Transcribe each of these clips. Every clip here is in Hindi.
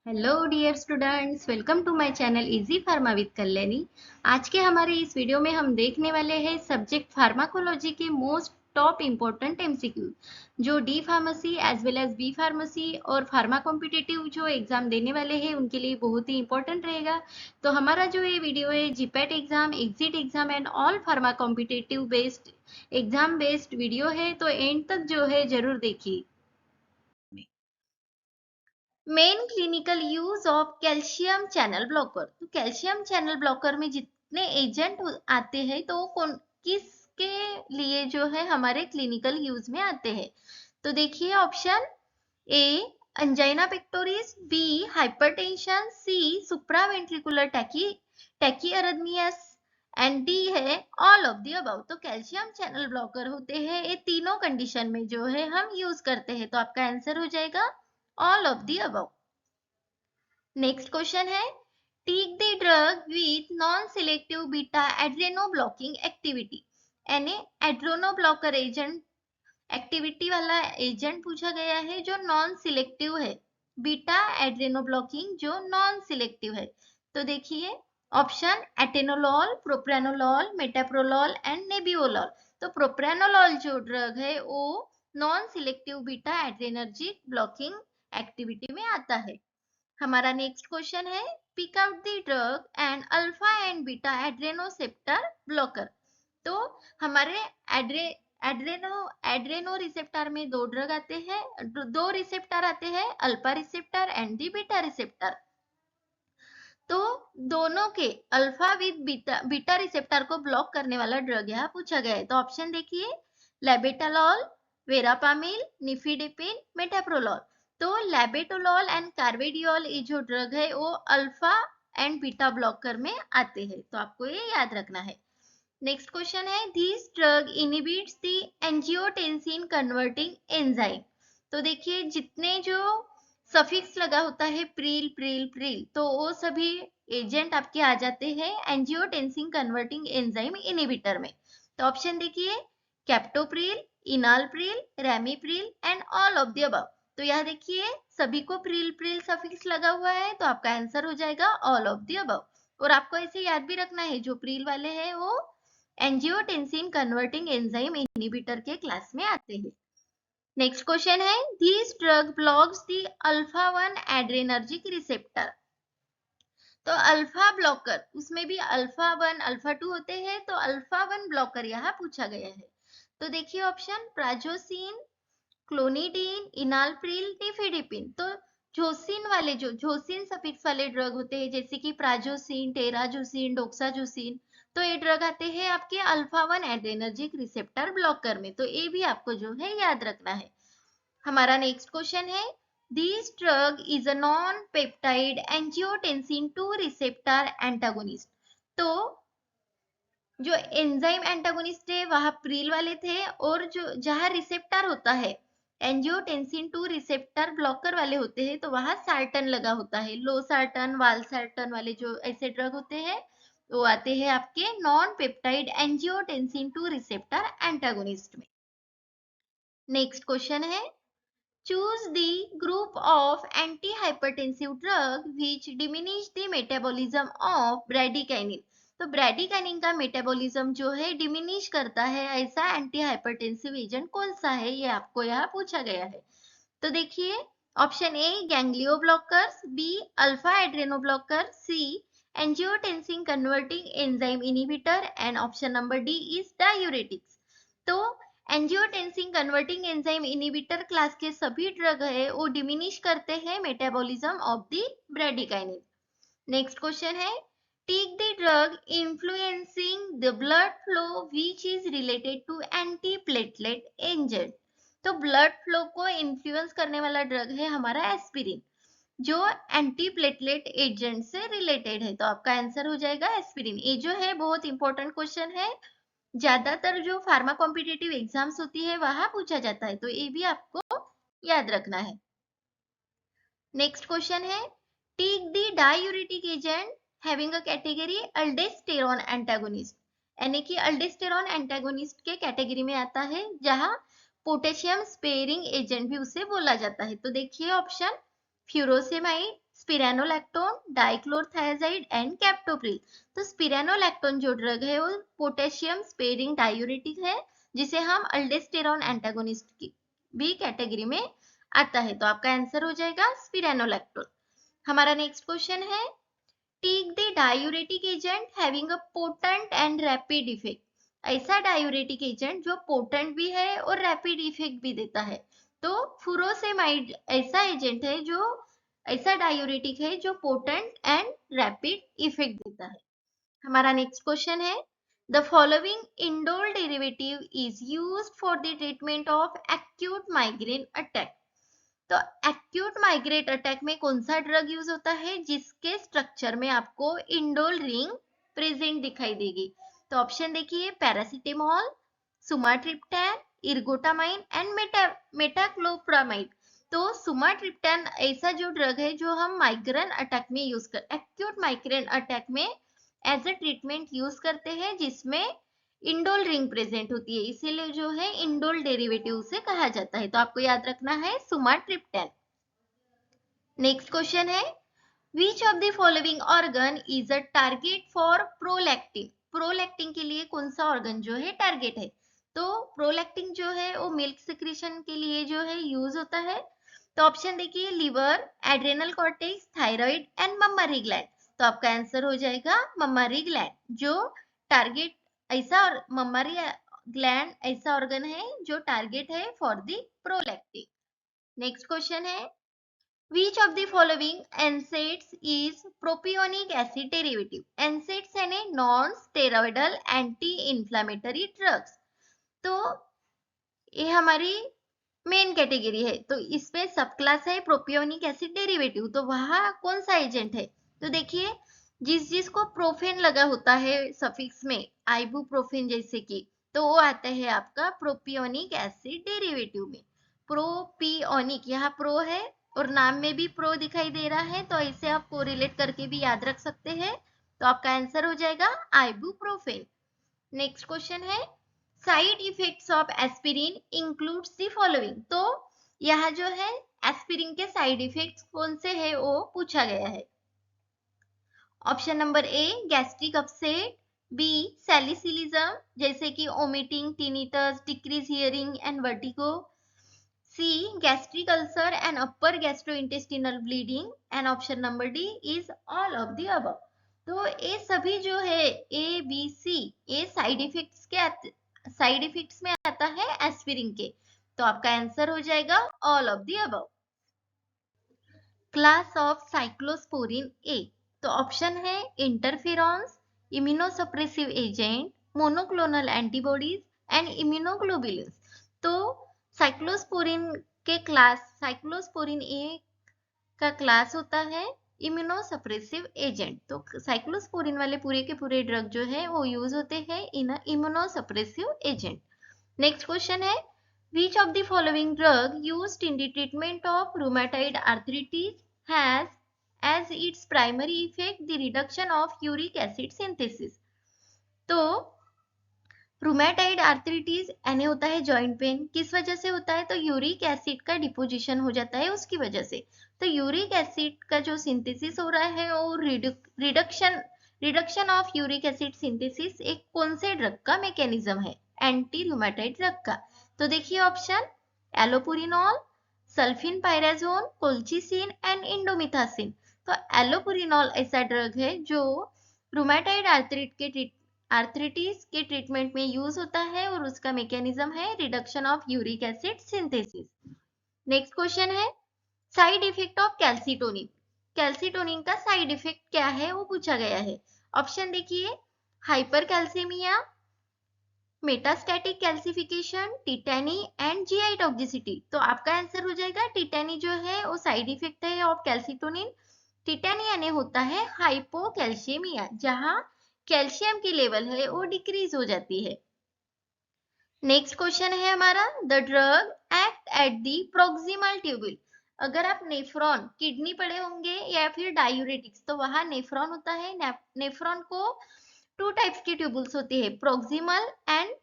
Hello dear students, welcome to my channel easy pharma with Kalyani. आज के हमारे इस वीडियो में हम देखने वाले हैं सब्जेक्ट फार्माकोलॉजी के मोस्ट टॉप इम्पोर्टेंट एमसीक्यू जो D pharmacy as well as B pharmacy और फार्मा कॉम्पिटिटिव जो एग्जाम देने वाले हैं उनके लिए बहुत ही इंपॉर्टेंट रहेगा। तो हमारा जो ये वीडियो है GPAT exam, exit exam and all pharma competitive based exam based video है, तो एंड तक जो है जरूर देखिए। Main clinical use of calcium channel blocker. तो कैल्शियम चैनल ब्लॉकर में जितने एजेंट आते हैं तो वो कौन किसके लिए जो है हमारे क्लिनिकल यूज में आते हैं। तो देखिए option A angina pectoris, B hypertension, C supraventricular tachyarrhythmias and D है ऑल ऑफ द अबव। तो कैल्शियम चैनल ब्लॉकर होते हैं ये तीनों कंडीशन में जो है हम यूज करते हैं, तो आपका आंसर हो जाएगा all of the above. Next question है take the drug with non selective beta adreno blocking activity. यानी एड्रेनो ब्लॉकर एजेंट एक्टिविटी वाला एजेंट पूछा गया है जो नॉन सिलेक्टिव है, बीटा एड्रेनो ब्लॉकिंग जो नॉन सिलेक्टिव है। तो देखिए option atenolol, propranolol, metoprolol and nebivolol. तो प्रोप्रानोलॉल जो ड्रग है वो non selective beta adrenergic blocking activity में आता है। हमारा नेक्स्ट क्वेश्चन है pick out the drug and alpha and beta adrenoceptor blocker. तो हमारे एड्रे एड्रेनो एड्रेनो रिसेप्टर में दो ड्रग आते हैं, दो रिसेप्टर आते हैं, alpha receptor and the beta receptor. तो दोनों के अल्फा विद बीटा रिसेप्टर को ब्लॉक करने वाला ड्रग यहाँ पूछा गया है। तो ऑप्शन देखिए लेबेटालॉल, वेरापामिल, निफिडेपिन, मेटाप्रोलॉल। तो लेबेटोलॉल एंड कार्वेडियोल ये जो ड्रग है वो अल्फा एंड बीटा ब्लॉकर में आते हैं, तो आपको ये याद रखना है। नेक्स्ट क्वेश्चन है this drug inhibits the angiotensin converting enzyme. तो देखिए जितने जो सफिक्स लगा होता है प्रील प्रील प्रील, तो वो सभी एजेंट आपके आ जाते हैं एंजियोटेंसिन कन्वर्टिंग एंजाइम इनहिबिटर में। तो ऑप्शन देखिए captopril, enalapril, ramipril and all of the above. तो यहाँ देखिए सभी को प्रील प्रील सफिक्स लगा हुआ है, तो आपका आंसर हो जाएगा ऑल ऑफ द अबव। और आपको ऐसे याद भी रखना है जो प्रील वाले हैं वो एंजियोटेंसिन कन्वर्टिंग एंजाइम इनहिबिटर के क्लास में आते हैं। नेक्स्ट क्वेश्चन है this drug blocks the alpha 1 adrenergic receptor. तो अल्फा ब्लॉकर उसमें भी अल्फा 1 अल्फा 2 होते हैं, तो अल्फा 1 ब्लॉकर यहाँ पूछा गया है। तो देखिए ऑप्शन प्राजोसिन, क्लोनिडीन, इनालप्रिल, निफिडिपिन। तो जोसिन वाले जो जोसिन सफिक्स वाले ड्रग होते हैं जैसे कि प्राजोसिन, टेराजोसिन, डोक्साजोसिन, तो ये ड्रग आते हैं आपके अल्फा 1 एड्रेनर्जिक रिसेप्टर ब्लॉकर में, तो ये भी आपको जो है याद रखना है। हमारा नेक्स्ट क्वेश्चन है this drug is a non peptide angiotensin 2 receptor antagonist. तो जो एंजाइम एंटागोनिस्ट है वहां प्रील वाले थे, और जो जहां रिसेप्टर होता है एंजियोटेंसिन 2 रिसेप्टर ब्लॉकर वाले होते हैं तो वहां सार्टन लगा होता है, लो सार्टन वाल सार्टन वाले जो ऐसे ड्रग होते हैं वो आते हैं आपके non peptide angiotensin 2 receptor antagonist में। नेक्स्ट क्वेश्चन है choose the group of antihypertensive drug which diminish the metabolism of bradykinin। तो ब्रैडिकाइनिन का मेटाबॉलिज्म जो है डिमिनिश करता है ऐसा एंटी हाइपरटेंसिव एजेंट कौन सा है, ये आपको यहाँ पूछा गया है। तो देखिए option A ganglion blockers, B alpha adreno blocker, C angiotensin converting enzyme inhibitor and option number D is diuretics. तो angiotensin converting enzyme inhibitor class के सभी ड्रग है वो डिमिनिश करते हैं metabolism of the bradykinin. Next question है take the drug influencing the blood flow which is related to anti platelet agent. तो ब्लड फ्लो को इन्फ्लुएंस करने वाला ड्रग है हमारा एस्पिरिन जो एंटी प्लेटलेट एजेंट से रिलेटेड है, तो आपका आंसर हो जाएगा एस्पिरिन। ये जो है बहुत इंपॉर्टेंट क्वेश्चन है, ज्यादातर जो फार्मा कॉम्पिटिटिव एग्जाम्स होती है वहां पूछा जाता है, तो ये भी आपको याद रखना है। नेक्स्ट क्वेश्चन है take the diuretic agent having a category aldosterone antagonist. यानी कि अल्डेस्टेरॉन एंटागोनिस्ट के कैटेगरी में आता है जहां पोटेशियम स्पेयरिंग एजेंट भी उसे बोला जाता है। तो देखिए ऑप्शन फ्यूरोसेमाइड, स्पिरेनोलैक्टोन, डाइक्लोरथायाजाइड एंड कैप्टोप्रिल। तो स्पिरेनोलैक्टोन जो ड्रग है वो पोटेशियम स्पेयरिंग डायूरेटिक है, जिसे हम अल्डेस्टेरॉन एंटागोनिस्ट की भी कैटेगरी में आता है। तो आपका आंसर हो जाएगा स्पिरेनोलैक्टोन। हमारा नेक्स्ट क्वेश्चन है, take the diuretic agent having a potent and rapid effect. ऐसा डायूरेटिक एजेंट जो पोटेंट भी है और रैपिड इफेक्ट भी देता है। तो फुरोसेमाइड ऐसा एजेंट है जो ऐसा डायूरेटिक है जो पोटेंट एंड रैपिड इफेक्ट देता है। हमारा नेक्स्ट क्वेश्चन है, the following indole derivative is used for the treatment of acute migraine attack. तो एक्यूट माइग्रेट अटैक में कौन सा ड्रग यूज होता है जिसके स्ट्रक्चर में आपको इंडोल रिंग प्रेजेंट दिखाई देगी। तो ऑप्शन देखिए, पैरासिटामोल, सुमाट्रिप्टन, इर्गोटामाइन एंड मेटाक्लोप्रामाइड। तो सुमाट्रिप्टन ऐसा जो ड्रग है जो हम माइग्रेन अटैक में यूज कर एक्यूट माइग्रेन अटैक में एज अ ट्रीटमेंट यूज करते हैं, जिसमें इंडोल रिंग प्रेजेंट होती है, इसीलिए जो है इंडोल डेरिवेटिव से कहा जाता है। तो आपको याद रखना है सुमाट्रिप्टन। नेक्स्ट क्वेश्चन है, which of the following organ is a target for prolactin. Prolactin के लिए कौन सा ऑर्गन जो है टारगेट है। तो प्रोलैक्टिन जो है वो मिल्क सिक्रीशन के लिए जो है यूज होता है। तो ऑप्शन देखिए, liver, adrenal cortex, thyroid and mammary gland. तो आपका आंसर हो जाएगा मम्मारी ग्लैंड, जो टारगेट ऐसा और मम्मारी ग्लैंड ऐसा ऑर्गन है जो टारगेट है for the prolactin. Next question है, which of the following NSAIDs is propionic acid derivative। NSAIDs यानी non steroidal anti inflammatory drugs. तो ये हमारी मेन कैटेगरी है, तो इसमें सब क्लास है प्रोपियोनिक एसिड डेरिवेटिव। तो वहां कौन सा एजेंट है, तो देखिए, जिसको प्रोफेन लगा होता है सफिक्स में, आइबुप्रोफेन जैसे कि, तो वो आता है आपका प्रोपियोनिक एसिड डेरिवेटिव में। प्रोपियोनिक, यहाँ प्रो है और नाम में भी प्रो दिखाई दे रहा है, तो ऐसे आप कोरिलेट करके भी याद रख सकते हैं। तो आपका आंसर हो जाएगा आइबुप्रोफेन। नेक्स्ट क्वेश्चन है, side effects of aspirin includes the following. तो यहाँ जो है एस्पिरिन के साइड इफेक्ट्स कौन से है वो पूछा गया है। Option number A, gastric upset, B, salicylism जैसे कि vomiting, tinnitus, decrease hearing and vertigo, C, gastric ulcer and upper gastrointestinal bleeding and option number D is all of the above. तो ये सभी जो है ए बी सी, ये साइड इफेक्ट्स में आता है एस्पिरिन के। तो आपका आंसर हो जाएगा all of the above. Class of cyclosporine A. तो ऑप्शन है interferons, immunosuppressive agent, monoclonal antibodies and immunoglobulins. तो साइक्लोस्पोरिन ए का क्लास होता है इम्यूनोसप्रेसिव एजेंट। तो साइक्लोस्पोरिन वाले पूरे के पूरे ड्रग जो है वो यूज होते हैं इन इम्यूनोसप्रेसिव एजेंट। नेक्स्ट क्वेश्चन है, which of the following drug used in the treatment of rheumatoid arthritis has as its primary effect the reduction of uric acid synthesis। तो रूमेटाइड आर्थराइटिस यानी होता है जॉइंट पेन, किस वजह से होता है, तो यूरिक एसिड का डिपोजिशन हो जाता है उसकी वजह से। तो यूरिक एसिड का जो सिंथेसिस हो रहा है वो reduction of uric acid synthesis एक कौन से ड्रग का मैकेनिज्म है, एंटी रूमेटाइड ड्रग का। तो देखिए option, allopurinol, sulfinpyrazone, colchicine and indomethacin. तो एलोपुरिनॉल ऐसा ड्रग है जो रूमेटाइड आर्थराइटिस के ट्रीटमेंट में यूज होता है और उसका मैकेनिज्म है reduction of uric acid synthesis. Next question है, side effect of calcitonin. Calcitonin का साइड इफेक्ट क्या है वो पूछा गया है। ऑप्शन देखिए, hypercalcaemia, metastatic calcification, tetany and GI toxicity. तो आपका आंसर हो जाएगा टिटेनी जो है वो साइड इफेक्ट है ऑफ कैल्सिटोनिन। टिटेनी यानी होता है हाइपोकैल्शियमिया, जहां कैल्शियम की लेवल है वो डिक्रीज हो जाती है। नेक्स्ट क्वेश्चन है हमारा, the drug act at the proximal tubule. अगर आप नेफ्रॉन, किडनी पढ़े होंगे या फिर डायूरेटिक्स, तो वहां नेफ्रॉन होता है। नेफ्रॉन को टू टाइप्स की ट्यूबुल्स होती है, proximal and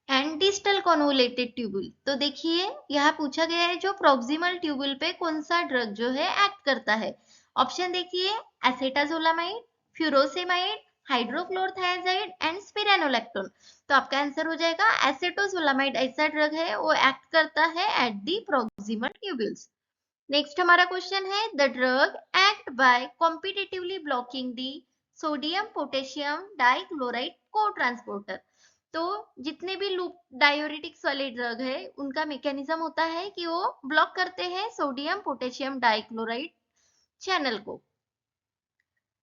and distal convoluted tubule, तो देखिए यहाँ पूछा गया है जो प्रॉक्सिमल ट्यूबुल पे कौन सा ड्रग जो है एक्ट करता है। ऑप्शन देखिए, एसेटाजोलामाइड, फ्यूरोसेमाइड, हाइड्रोक्लोरथायाजाइड एंड स्पिरेनोलैक्टोन। तो आपका आंसर हो जाएगा एसेटोजोलामाइड, ऐसा ड्रग है वो एक्ट करता है at the proximal tubules. Next हमारा क्वेश्चन है, the drug act by competitively blocking the sodium potassium dichloride को ट्रांसपोर्टर। तो जितने भी लूप डायोरेटिक्स वाले ड्रग है उनका मैकेनिज्म होता है कि वो ब्लॉक करते हैं सोडियम पोटेशियम डाइक्लोराइड चैनल को।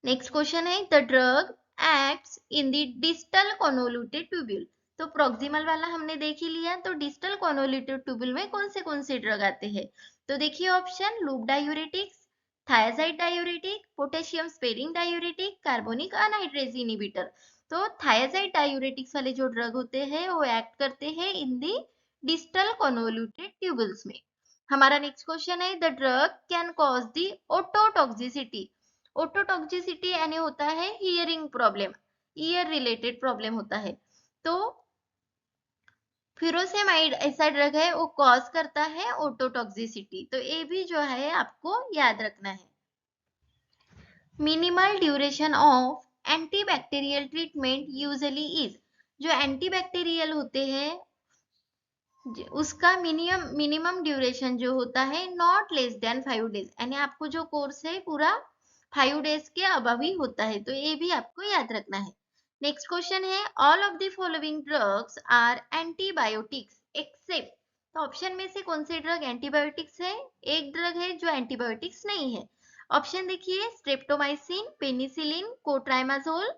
नेक्स्ट क्वेश्चन है, the drug acts in the distal convoluted tubule. तो प्रॉक्सिमल वाला हमने देख ही लिया, तो डिस्टल कॉन्वोल्यूटेड ट्यूब्यूल में कौन से ड्रग आते हैं। तो देखिए option, loop diuretics, thiazide diuretic, potassium sparing diuretic, carbonic anhydrase inhibitor. तो थायाजाइड डायूरेटिक्स वाले जो ड्रग होते हैं वो एक्ट करते हैं इन दी डिस्टल कॉन्वोल्यूटेड ट्यूब्यूल्स में। हमारा नेक्स्ट क्वेश्चन है, the drug can cause the ototoxicity. Ototoxicity यानी होता है hearing problem, year related problem होता है। तो फ्यूरोसेमाइड ऐसा ड्रग है वो कॉज करता है ओटोटॉक्सिसिटी, तो ये भी जो है आपको याद रखना है। Minimal duration of antibacterial treatment usually is. जो एंटीबैक्टीरियल होते हैं उसका मिनिमम ड्यूरेशन जो होता है नॉट लेस देन 5 डेज, यानी आपको जो कोर्स है पूरा 5 डेज के अबव ही होता है, तो ये भी आपको याद रखना है। नेक्स्ट क्वेश्चन है, all of the following drugs are antibiotics except. तो ऑप्शन में से कौन से ड्रग एंटीबायोटिक्स है। एक ड्रग है जो एंटीबायोटिक्स नहीं है। ऑप्शन देखिए, स्ट्रेप्टोमाइसिन, पेनिसिलिन, कोट्राइमाजोल,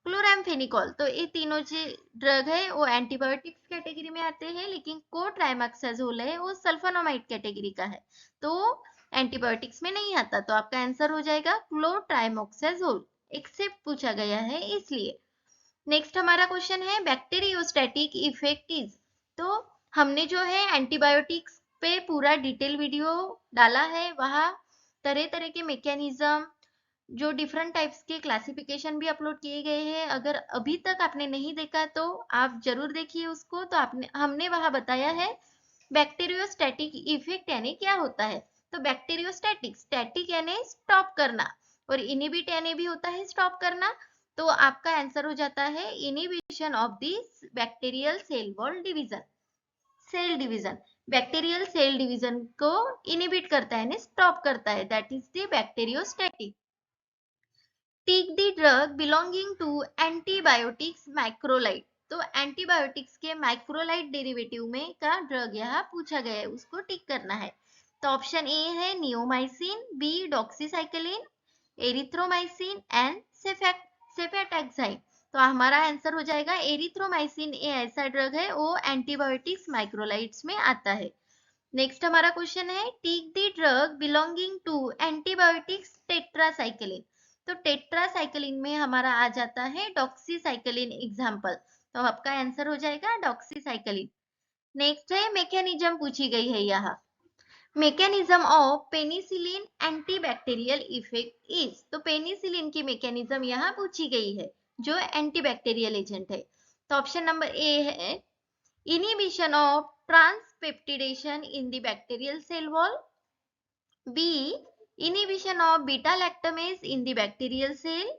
क्लोरामफेनिकॉल। तो ये तीनों जो ड्रग है वो एंटीबायोटिक्स कैटेगरी में आते हैं, लेकिन कोट्राइमैक्साजोल है वो सल्फोनामाइड कैटेगरी का है, तो एंटीबायोटिक्स में नहीं आता। तो आपका आंसर हो जाएगा क्लोट्राइमोक्साजोल, एक्सेप्ट पूछा गया है इसलिए। नेक्स्ट हमारा क्वेश्चन है, बैक्टीरियोस्टैटिक इफेक्ट इज। तो हमने जो है एंटीबायोटिक्स पे पूरा डिटेल वीडियो डाला है, वहाँ तरह तरह के मैकेनिज्म, जो डिफरेंट टाइप्स के क्लासिफिकेशन भी अपलोड किए गए हैं। अगर अभी तक आपने नहीं देखा तो आप जरूर देखिए उसको। तो आपने हमने वहां बताया है बैक्टीरियोस्टैटिक इफेक्ट यानी क्या होता है। तो बैक्टीरियोस्टैटिक, स्टैटिक यानी स्टॉप करना, और इनिबिट यानी भी होता है स्टॉप करना। तो आपका आंसर हो जाता है inhibition of this bacterial cell wall division, cell division. Bacterial cell division को इनिबिट करता है यानी स्टॉप करता है, that is the bacteriostatic. Take the drug belonging to antibiotics macrolide. तो एंटीबायोटिक्स के मैक्रोलाइड डेरिवेटिव में का ड्रग यहाँ पूछा गया है, उसको टिक करना है। तो ऑप्शन ए है neomycin, B doxycycline, erythromycin and cefotaxime. तो हमारा आंसर हो जाएगा एरिथ्रोमाइसिन, ए ऐसा ड्रग है वो एंटीबायोटिक्स मैक्रोलाइड्स में आता है। नेक्स्ट हमारा क्वेश्चन है, take the drug belonging to antibiotics tetracycline. तो टेट्रासाइक्लिन में हमारा आ जाता है डॉक्सीसाइक्लिन एग्जाम्पल, तो आपका आंसर हो जाएगा डॉक्सीसाइक्लिन। नेक्स्ट है, मैकेनिज्म पूछी गई है यहाँ, mechanism of penicillin antibacterial effect is. तो पेनिसिलिन की मैकेनिज्म यहाँ पूछी गई है जो एंटीबैक्टीरियल एजेंट है। तो ऑप्शन नंबर ए है inhibition of transpeptidation in the bacterial cell wall, B inhibition of beta lactamase in the bacterial cell,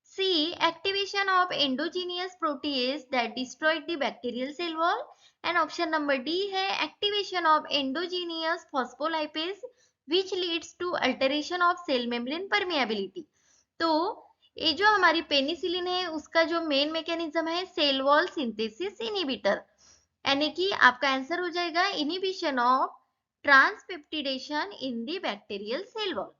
C activation of endogenous protease that destroyed the bacterial cell wall, and option number D है activation of endogenous phospholipase which leads to alteration of cell membrane permeability। तो ये जो हमारी पेनिसिलिन है उसका जो मेन मैकेनिज्म है सेल वॉल सिंथेसिस इनहिबिटर, यानी कि आपका आंसर हो जाएगा inhibition of transpeptidation in the bacterial cell wall.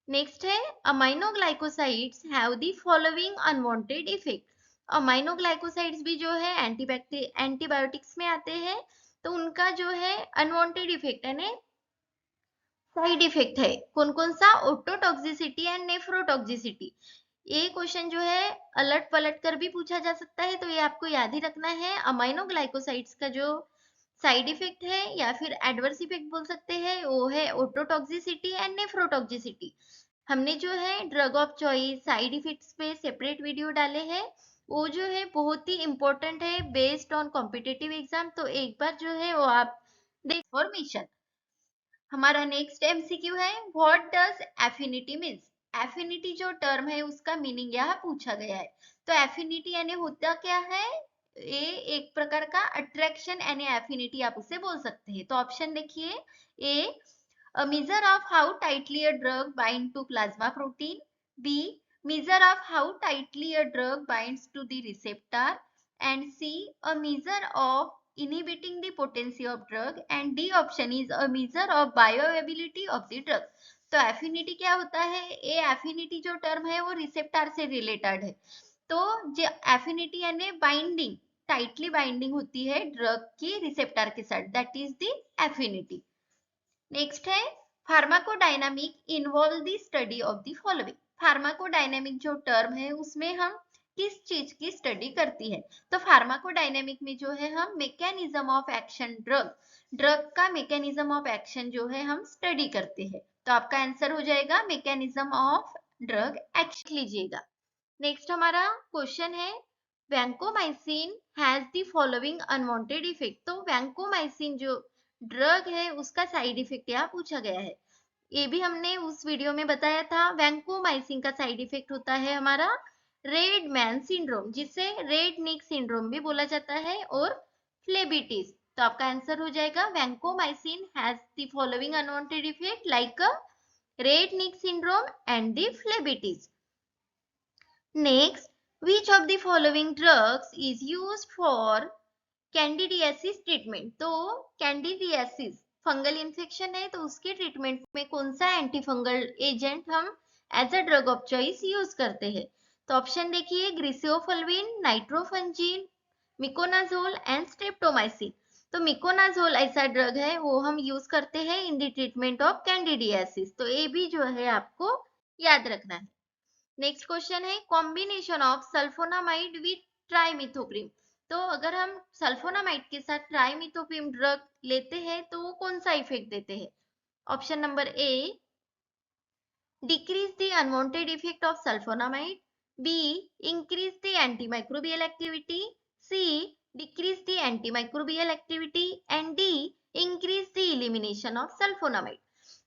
Next है, aminoglycosides have the following unwanted effect. Aminoglycosides भी जो है एंटीबायोटिक्स में आते हैं, तो उनका जो है अनवांटेड इफेक्ट यानी साइड इफेक्ट है कौन कौन सा, ओटोटॉक्सिसिटी एंड नेफ्रोटॉक्सिसिटी। ये क्वेश्चन जो है अलट पलट कर भी पूछा जा सकता है, तो ये आपको याद ही रखना है। अमाइनोग्लाइकोसाइड्स का जो साइड इफेक्ट है या फिर एडवर्स इफेक्ट बोल सकते हैं वो है ओटोटॉक्सिसिटी एंड नेफ्रोटॉक्सिसिटी। हमने जो है drug of choice side effects पे सेपरेट वीडियो डाले हैं, वो जो है बहुत ही इम्पोर्टेंट है बेस्ड ऑन कॉम्पिटिटिव एग्जाम, तो एक बार जो है वो आप देख। फॉर्मेशन हमारा नेक्स्ट एमसीक्यू है, what does affinity means. Affinity जो टर्म है उसका मीनिंग यहाँ पूछा गया है। तो एफिनिटी यानी होता क्या है, ये एक प्रकार का अट्रैक्शन यानी एफिनिटी आप उसे बोल सकते हैं। तो ऑप्शन देखिए, ए a measure of how tightly a drug binds to plasma protein, b measure of how tightly a drug binds to the receptor, and c a measure of inhibiting the potency of drug, and D option is a measure of bioavailability of the drug। तो एफिनिटी क्या होता है, ये एफिनिटी जो टर्म है वो रिसेप्टर से रिलेटेड है। तो जो एफिनिटी यानी बाइंडिंग, टाइटली बाइंडिंग होती है ड्रग की रिसेप्टर के साथ, that is the affinity. Next है pharmacodynamic involve the study of the following. Pharmacodynamic जो टर्म है उसमें हम किस चीज की स्टडी करती है। तो फार्माकोडायनामिक में जो है हम मैकेनिज्म ऑफ एक्शन, ड्रग का मैकेनिज्म ऑफ एक्शन जो है हम स्टडी करते हैं। तो आपका आंसर हो जाएगा मैकेनिज्म ऑफ ड्रग एक्शन, लीजिएगा। नेक्स्ट हमारा क्वेश्चन है, vancomycin has the following unwanted effect. तो वैंकोमाइसिन जो ड्रग है उसका साइड इफेक्ट यहाँ पूछा गया है। ये भी हमने उस वीडियो में बताया था। वैंकोमाइसिन का साइड इफेक्ट होता है हमारा रेड मैन सिंड्रोम, जिसे रेड निक सिंड्रोम भी बोला जाता है, और फ्लेबिटिस। तो आपका आंसर हो जाएगा vancomycin has the following unwanted effect like red neck syndrome and the phlebitis. Next, which of the following drugs is used for candidiasis treatment. तो कैंडिडियासिस फंगल इन्फेक्शन है, तो उसके ट्रीटमेंट में कौन सा एंटी फंगल एजेंट हम as a drug of choice use करते हैं। तो ऑप्शन देखिए, griseofulvin, nitrofungin, miconazole and streptomycin. तो मिकोनाजोल ऐसा ड्रग है वो हम यूज करते हैं in the treatment of candidiasis. तो ये भी जो है आपको याद रखना है। नेक्स्ट क्वेश्चन है, कॉम्बिनेशन ऑफ सल्फोनामाइड विथ ट्राइमिथोप्रिम। तो अगर हम सल्फोनामाइड के साथ ट्राइमिथोप्रिम ड्रग लेते हैं तो वो कौन सा इफेक्ट देते हैं। Option number A, decrease the unwanted effect of sulfonamide, B increase the antimicrobial activity, C decrease the antimicrobial activity, and D increase the elimination of sulfonamide.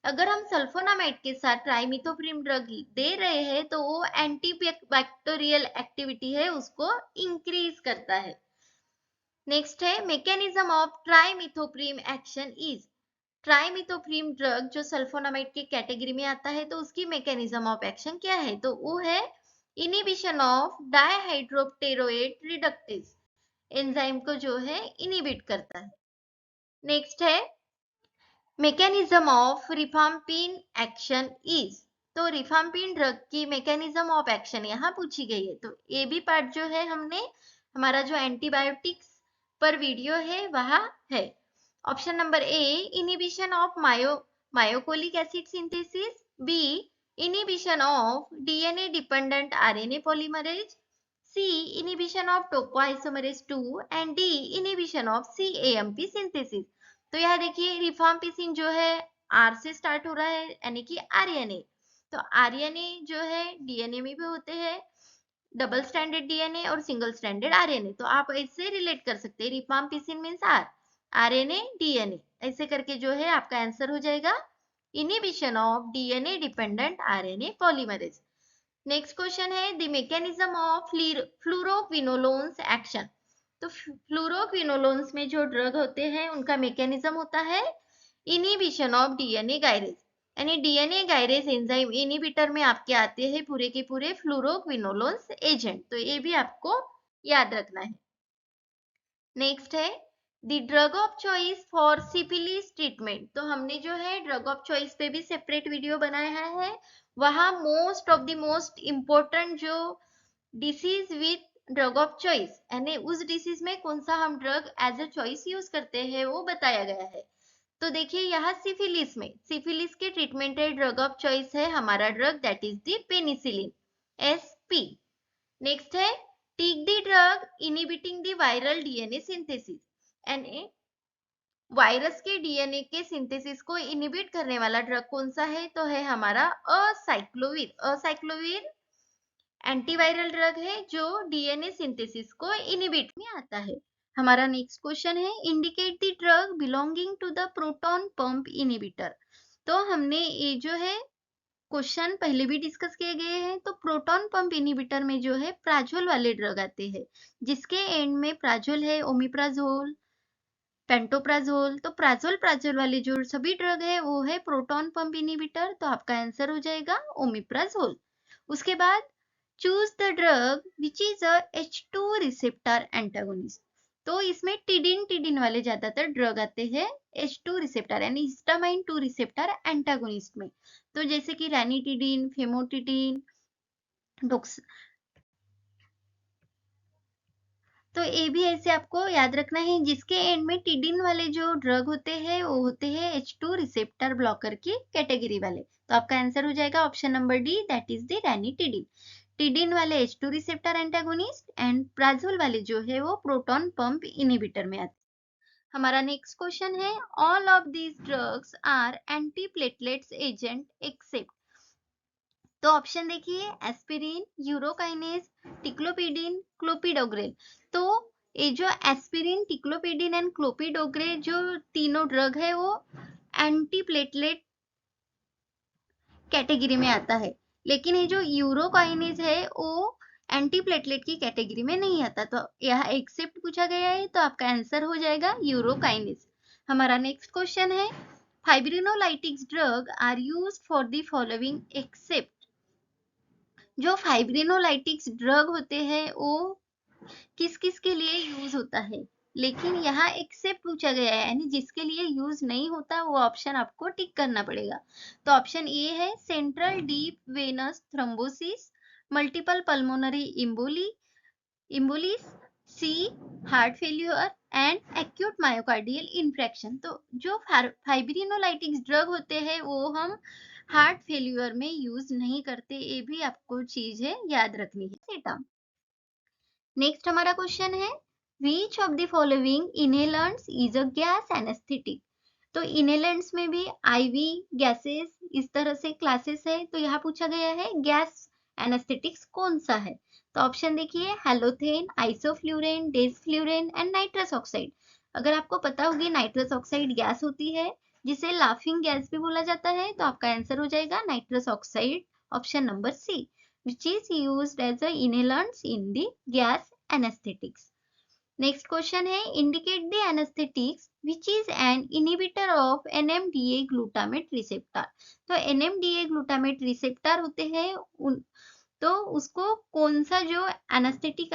अगर हम सल्फोनामाइड के साथ ट्राइमिथोप्रिम ड्रग दे रहे हैं तो वो एंटीबैक्टीरियल एक्टिविटी है उसको इंक्रीज करता है। नेक्स्ट है, mechanism of trimethoprim action is. Trimethoprim drug जो सल्फोनामाइड के कैटेगरी में आता है तो उसकी मैकेनिज्म ऑफ एक्शन क्या है, तो वो है इनिबिशन ऑफ डायहाइड्रोप्टेरोएट रिडक्टेज एंजाइम को जो है इनिबिट करता है। नेक्स्ट है, मैकेनिज्म ऑफ रिफाम्पिन एक्शन इज। तो रिफाम्पिन ड्रग की मैकेनिज्म ऑफ एक्शन यहाँ पूछी गई है। तो ये भी पार्ट जो है हमने हमारा जो एंटीबायोटिक्स पर वीडियो है वहाँ है। Option number A, inhibition of mycolic acid synthesis, B inhibition of DNA dependent RNA polymerase, C inhibition of topoisomerase 2, and D inhibition of cAMP synthesis. तो यहाँ देखिए रिफाम्पिसिन जो है आर से स्टार्ट हो रहा है यानी कि आरएनए। तो आरएनए जो है डीएनए में भी होते हैं, डबल स्टैंडर्ड डीएनए और सिंगल स्टैंडर्ड आरएनए। तो आप ऐसे रिलेट कर सकते हैं, rifampicin means R, RNA DNA, ऐसे करके जो है आपका आंसर हो जाएगा inhibition of DNA dependent RNA polymerase. Next question है, the mechanism of fluoroquinolones action. तो फ्लूरोक्विनोलोन्स में जो ड्रग होते हैं उनका मैकेनिज्म होता है इनिबिशन ऑफ डीएनए गायरेज, यानी डीएनए गायरेज एंजाइम इनिबिटर में आपके आते हैं पूरे के पूरे फ्लूरोक्विनोलोन्स एजेंट। तो ये भी आपको याद रखना है। नेक्स्ट है, the drug of choice for syphilis treatment. तो हमने जो है ड्रग ऑफ चॉइस पे भी सेपरेट वीडियो बनाया है, वहां most of the most important जो disease with drug of choice यानी उस डिसीज में कौन सा हम drug as a choice use करते हैं वो बताया गया है। तो देखिए यहाँ सिफिलिस में, सिफिलिस के ट्रीटमेंट है ड्रग ऑफ चॉइस है हमारा drug that is the penicillin, SP. Next है, take the drug inhibiting the viral DNA synthesis, यानी वायरस के डीएनए के सिंथेसिस को इनहिबिट करने वाला ड्रग कौन सा है, तो है हमारा असाइक्लोविर। असाइक्लोविर एंटीवायरल ड्रग है जो डीएनए सिंथेसिस को इनिबिट में आता है। हमारा नेक्स्ट क्वेश्चन है indicate the drug belonging to the proton pump inhibitor. तो हमने ये जो है क्वेश्चन पहले भी डिस्कस किए गए हैं। तो प्रोटॉन पंप इनिबिटर में जो है प्राजोल वाले ड्रग आते हैं, जिसके एंड में प्राजोल है, ओमिप्राजोल, पेंटोप्राजोल। तो प्राजोल वाले जो सभी ड्रग है वो है प्रोटॉन पंप इनिबिटर। तो आपका आंसर हो जाएगा ओमिप्राजोल। उसके बाद choose the drug which is a H2 receptor antagonist. तो इसमें टिडिन वाले ज्यादातर ड्रग आते हैं H2 रिसेप्टर यानी हिस्टामाइन 2 रिसेप्टर एंटागोनिस्ट में। तो जैसे कि रैनिटिडिन, फेमोटिडिन, डोक्स। तो ये भी ऐसे आपको याद रखना है, जिसके एंड में टिडिन वाले जो ड्रग होते हैं वो होते हैं H2 रिसेप्टर ब्लॉकर की कैटेगरी वाले। तो आपका आंसर हो जाएगा option number D, that is the ranitidine. Tidine वाले H2 receptor antagonist and Prajol वाले जो है वो प्रोटॉन पंप इनिबिटर में आते हैं। हमारा नेक्स्ट क्वेश्चन है all of these drugs are antiplatelets agent except. तो ऑप्शन देखिए एस्पिरिन, यूरोकाइनेज, टिक्लोपिडिन, क्लोपिडोग्रेल। तो ये जो एस्पिरिन, टिक्लोपिडिन एंड क्लोपिडोग्रेल जो तीनों ड्रग है वो एंटीप्लेटलेट कैटेगरी में आता है, लेकिन ये जो यूरोकाइनेज है वो एंटीप्लेटलेट की कैटेगरी में नहीं आता। तो यहाँ एक्सेप्ट पूछा गया है, तो आपका आंसर हो जाएगा यूरोकाइनेज। हमारा नेक्स्ट क्वेश्चन है fibrinolytics drug are used for the following except. जो फाइब्रिनोलाइटिक्स ड्रग होते हैं वो किस किस के लिए यूज होता है, लेकिन यहाँ एक्सेप्ट पूछा गया है यानी जिसके लिए यूज नहीं होता वो ऑप्शन आपको टिक करना पड़ेगा। तो ऑप्शन ए है central deep venous thrombosis, multiple pulmonary embolism, C heart failure and acute myocardial infarction. तो जो फाइब्रिनोलाइटिक्स ड्रग होते हैं वो हम हार्ट फेल्यूर में यूज नहीं करते, ये भी आपको चीज है याद रखनी है बेटा। नेक्स्ट हमारा क्वेश्चन है which of the following inhalants is a gas anaesthetic. तो इनहेलेंट्स में भी आईवी गैसेस इस तरह से क्लासेस है, तो यहाँ पूछा गया है गैस एनेस्थेटिक्स कौन सा है। तो ऑप्शन देखिए हेलोथेन, आइसोफ्लूरेन, डेसफ्लूरेन एंड नाइट्रस ऑक्साइड। अगर आपको पता होगी नाइट्रस ऑक्साइड गैस होती है जिसे लाफिंग गैस भी बोला जाता है, तो आपका आंसर हो जाएगा nitrous oxide, option number C, which is used as a inhalants in the gas anesthetics. Next question है indicate the anesthetics which is an inhibitor of NMDA glutamate receptor। तो NMDA glutamate receptor होते हैं तो उसको कौन सा जो एनेस्थेटिक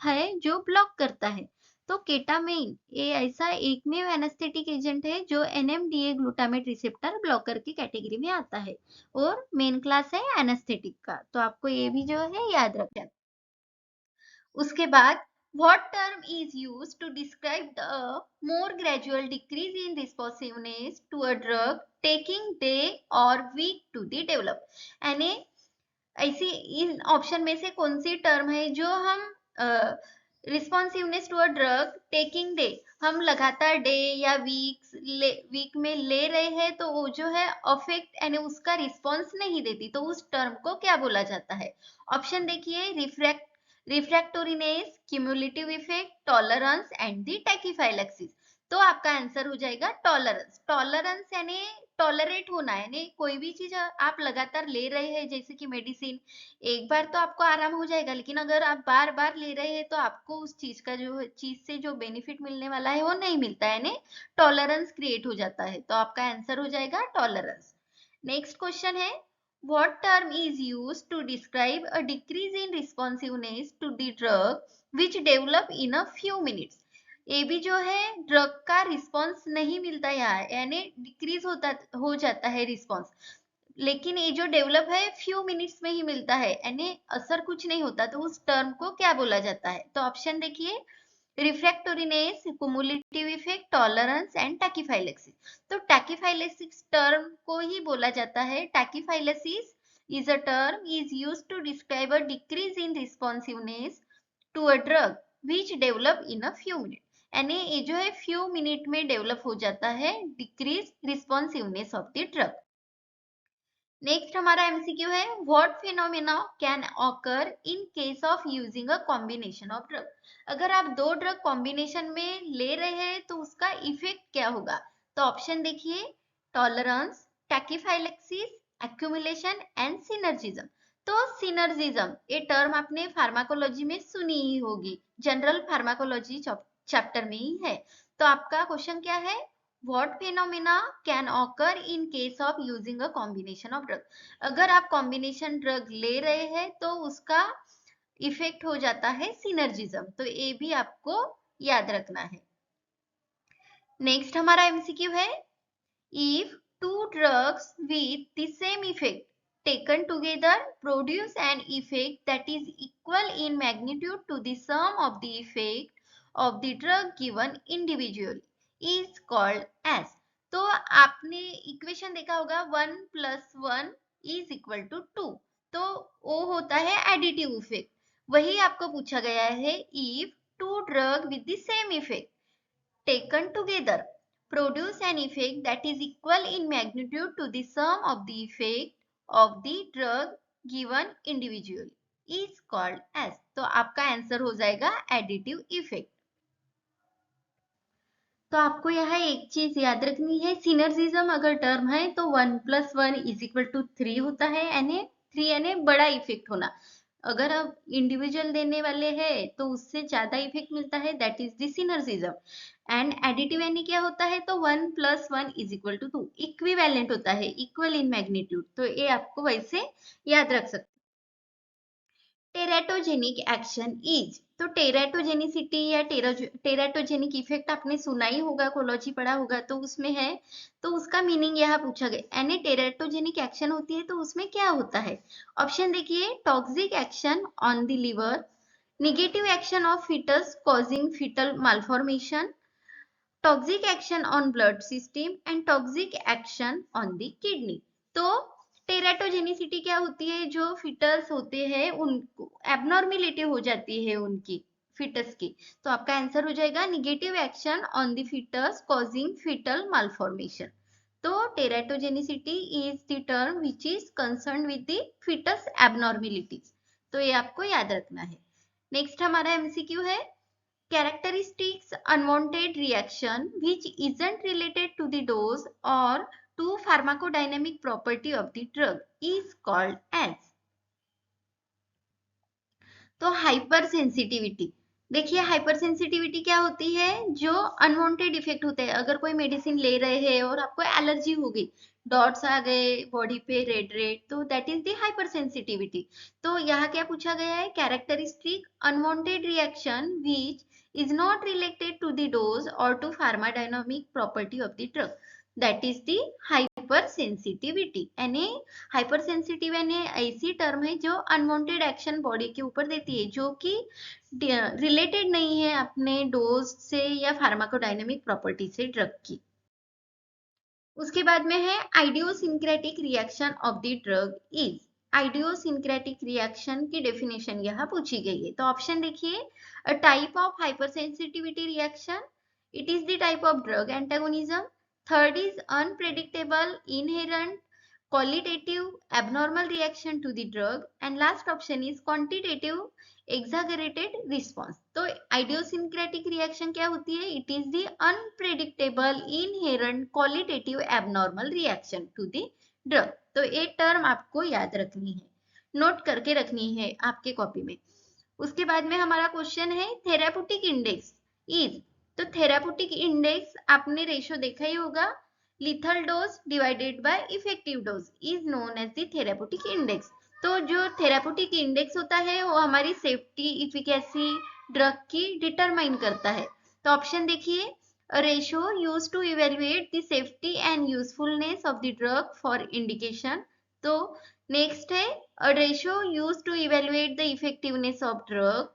है जो ब्लॉक करता है। तो केटामेइन ये ऐसा एकमेव एनेस्थेटिक एजेंट है जो NMDA ग्लूटामेट रिसेप्टर ब्लॉकर की कैटेगरी में आता है और मेन क्लास है एनेस्थेटिक का। तो आपको ये भी जो है याद रखना है। उसके बाद what term is used to describe the more gradual decrease in responsiveness to a drug taking day or week to the develop। यानी ऐसी इन ऑप्शन में से कौन सी टर्म है जो हम responsiveness to a drug taking day, हम लगातार डे या वीक में ले रहे हैं तो वो जो है अफेक्ट यानी उसका रिस्पॉन्स नहीं देती, तो उस टर्म को क्या बोला जाता है। ऑप्शन देखिए refractoriness, cumulative effect, tolerance and the tachyphylaxis. तो आपका आंसर हो जाएगा टॉलरेंस। टॉलरेंस यानी टॉलरेट होना है, यानी कोई भी चीज आप लगातार ले रहे हैं जैसे कि मेडिसिन, एक बार तो आपको आराम हो जाएगा लेकिन अगर आप बार बार ले रहे हैं तो आपको उस चीज का जो चीज से जो बेनिफिट मिलने वाला है वो नहीं मिलता है, यानी टॉलरेंस क्रिएट हो जाता है। तो आपका आंसर हो जाएगा टॉलरेंस। नेक्स्ट क्वेश्चन है what term is used to describe a decrease in responsiveness to the drug which develop in a few minutes। ये भी जो है ड्रग का रिस्पॉन्स नहीं मिलता है यानी डिक्रीज हो जाता है रिस्पॉन्स, लेकिन ये जो डेवलप है फ्यू मिनट्स में ही मिलता है यानी असर कुछ नहीं होता, तो उस टर्म को क्या बोला जाता है। तो ऑप्शन देखिए refractoriness, cumulative effect, tolerance and tachyphylaxis. तो टैकीफाइलेक्सिस टर्म को ही बोला जाता है। Tachyphylaxis is a term is used to describe a decrease in responsiveness to a drug which develop in a few minute, यानी ये जो है फ्यू मिनट में डेवलप हो जाता है decrease responsiveness of the drug. Next हमारा एमसीक्यू है, what phenomena can occur in case of using a combination of drug. अगर आप दो ड्रग कॉम्बिनेशन में ले रहे हैं तो उसका इफेक्ट क्या होगा। तो ऑप्शन देखिए, टॉलरेंस, टैकीफाइलेक्सिस, एक्यूमुलेशन एंड सिनर्जिज्म। तो सिनर्जिज्म ये टर्म आपने फार्माकोलॉजी में सुनी ही होगी, जनरल फार्माकोलॉजी चैप्टर में ही है। तो आपका क्वेश्चन क्या है, What phenomena can occur in case of using a combination of drug? अगर आप कॉम्बिनेशन ड्रग ले रहे हैं तो उसका इफेक्ट हो जाता है सिनर्जिज्म, तो ये भी आपको याद रखना है। नेक्स्ट हमारा एमसीक्यू है, if two drugs with the same effect taken together produce an effect that is equal in magnitude to the sum of the effect of the drug given individually is called as। तो आपने इक्वेशन देखा होगा 1 + 1 इज इक्वल टू 2, तो वो होता है एडिटिव इफेक्ट। वही आपको पूछा गया है, if two drug with the same effect taken together produce an effect that is equal in magnitude to the sum of the effect of the drug given individually is called as। तो आपका आंसर हो जाएगा एडिटिव इफेक्ट। तो आपको यहाँ एक चीज याद रखनी है, सिनर्जिज्म अगर टर्म है तो 1 + 1 इज इक्वल टू 3 होता है, Na 3 Na बड़ा इफेक्ट होना। अगर आप इंडिविजुअल देने वाले हैं तो उससे ज्यादा इफेक्ट मिलता है, that is the synergism. And additive यानी क्या होता है, तो 1 + 1 इज इक्वल टू 2 इक्विवेलेंट होता है, इक्वल इन मैग्नीट्यूड। तो ये आपको वैसे याद रख सकते। टेराटोजेनिक एक्शन इज, तो टेराटोजेनिसिटी या टेराटोजेनिक इफेक्ट आपने सुना ही होगा, कोलॉजी पढ़ा होगा, तो उसमें है। तो उसका मीनिंग यहाँ पूछा गया, यानी टेराटोजेनिक एक्शन होती है तो उसमें क्या होता है। ऑप्शन देखिए, toxic action on the liver, negative action of foetus causing foetal malformation, toxic action on blood system and toxic action on the kidney. तो टेराटोजेनिसिटी क्या होती है, जो फिटस होते हैं उनको एबनॉर्मेलिटी हो जाती है उनकी, फिटस की। तो आपका आंसर हो जाएगा negative action on the fetus causing fetal malformation. तो teratogenicity is the term which is concern with the fetus abnormalities. तो ये आपको याद रखना है। नेक्स्ट हमारा एमसीक्यू है, characteristics unwanted reaction which isn't related to the dose or to pharmacodynamic property of the drug is called as। तो हाइपर सेंसिटिविटी, देखिए हाइपर सेंसिटिविटी क्या होती है, जो अनवांटेड इफेक्ट होते हैं। अगर कोई मेडिसिन ले रहे हैं और आपको एलर्जी हो गई, डॉट्स आ गए बॉडी पे रेड रेड, तो that is the hyper sensitivity. तो यहाँ क्या पूछा गया है, characteristic unwanted reaction which is not related to the dose or to pharmacodynamic property of the drug, that is the hypersensitivity। यानी हाइपरसेंसिटिव यानी ऐसी टर्म है जो अनवांटेड एक्शन बॉडी के ऊपर देती है, जो कि रिलेटेड नहीं है अपने डोज से या फार्माकोडायनेमिक प्रॉपर्टी से ड्रग की। उसके बाद में है, idiosyncratic reaction of the drug is. Idiosyncratic reaction की डेफिनेशन यहाँ पूछी गई है। तो ऑप्शन देखिए, a type of hypersensitivity reaction, it is the type of drug antagonism, third is unpredictable inherent qualitative abnormal reaction to the drug, and last option is quantitative exaggerated response। तो idiosyncratic reaction क्या होती है, it is the unpredictable inherent qualitative abnormal reaction to the drug। तो ये टर्म आपको याद रखनी है, नोट करके रखनी है आपके कॉपी में। उसके बाद में हमारा क्वेश्चन है, थेराप्यूटिक इंडेक्स इज। तो थेराप्यूटिक इंडेक्स आपने रेशियो देखा ही होगा, lethal dose divided by effective dose is known as the therapeutic index. तो जो थेराप्यूटिक इंडेक्स होता है वो हमारी सेफ्टी इफिकेसी ड्रग की डिटरमाइन करता है। तो ऑप्शन देखिए, ratio use to evaluate the safety and usefulness of the drug for indication. तो नेक्स्ट है, a ratio used to evaluate the effectiveness of drug,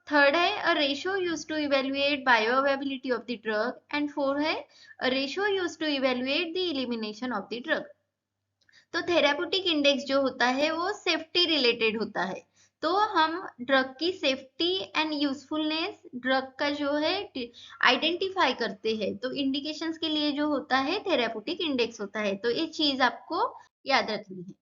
third है a ratio used to evaluate bioavailability of the drug, and four है a ratio used to evaluate the elimination of the drug। तो थेराप्यूटिक इंडेक्स जो होता है वो सेफ्टी रिलेटेड होता है। तो हम ड्रग की सेफ्टी एंड यूजफुलनेस ड्रग का जो है आइडेंटिफाई करते हैं, तो इंडिकेशंस के लिए जो होता है थेराप्यूटिक इंडेक्स होता है। तो ये चीज आपको याद रखनी है।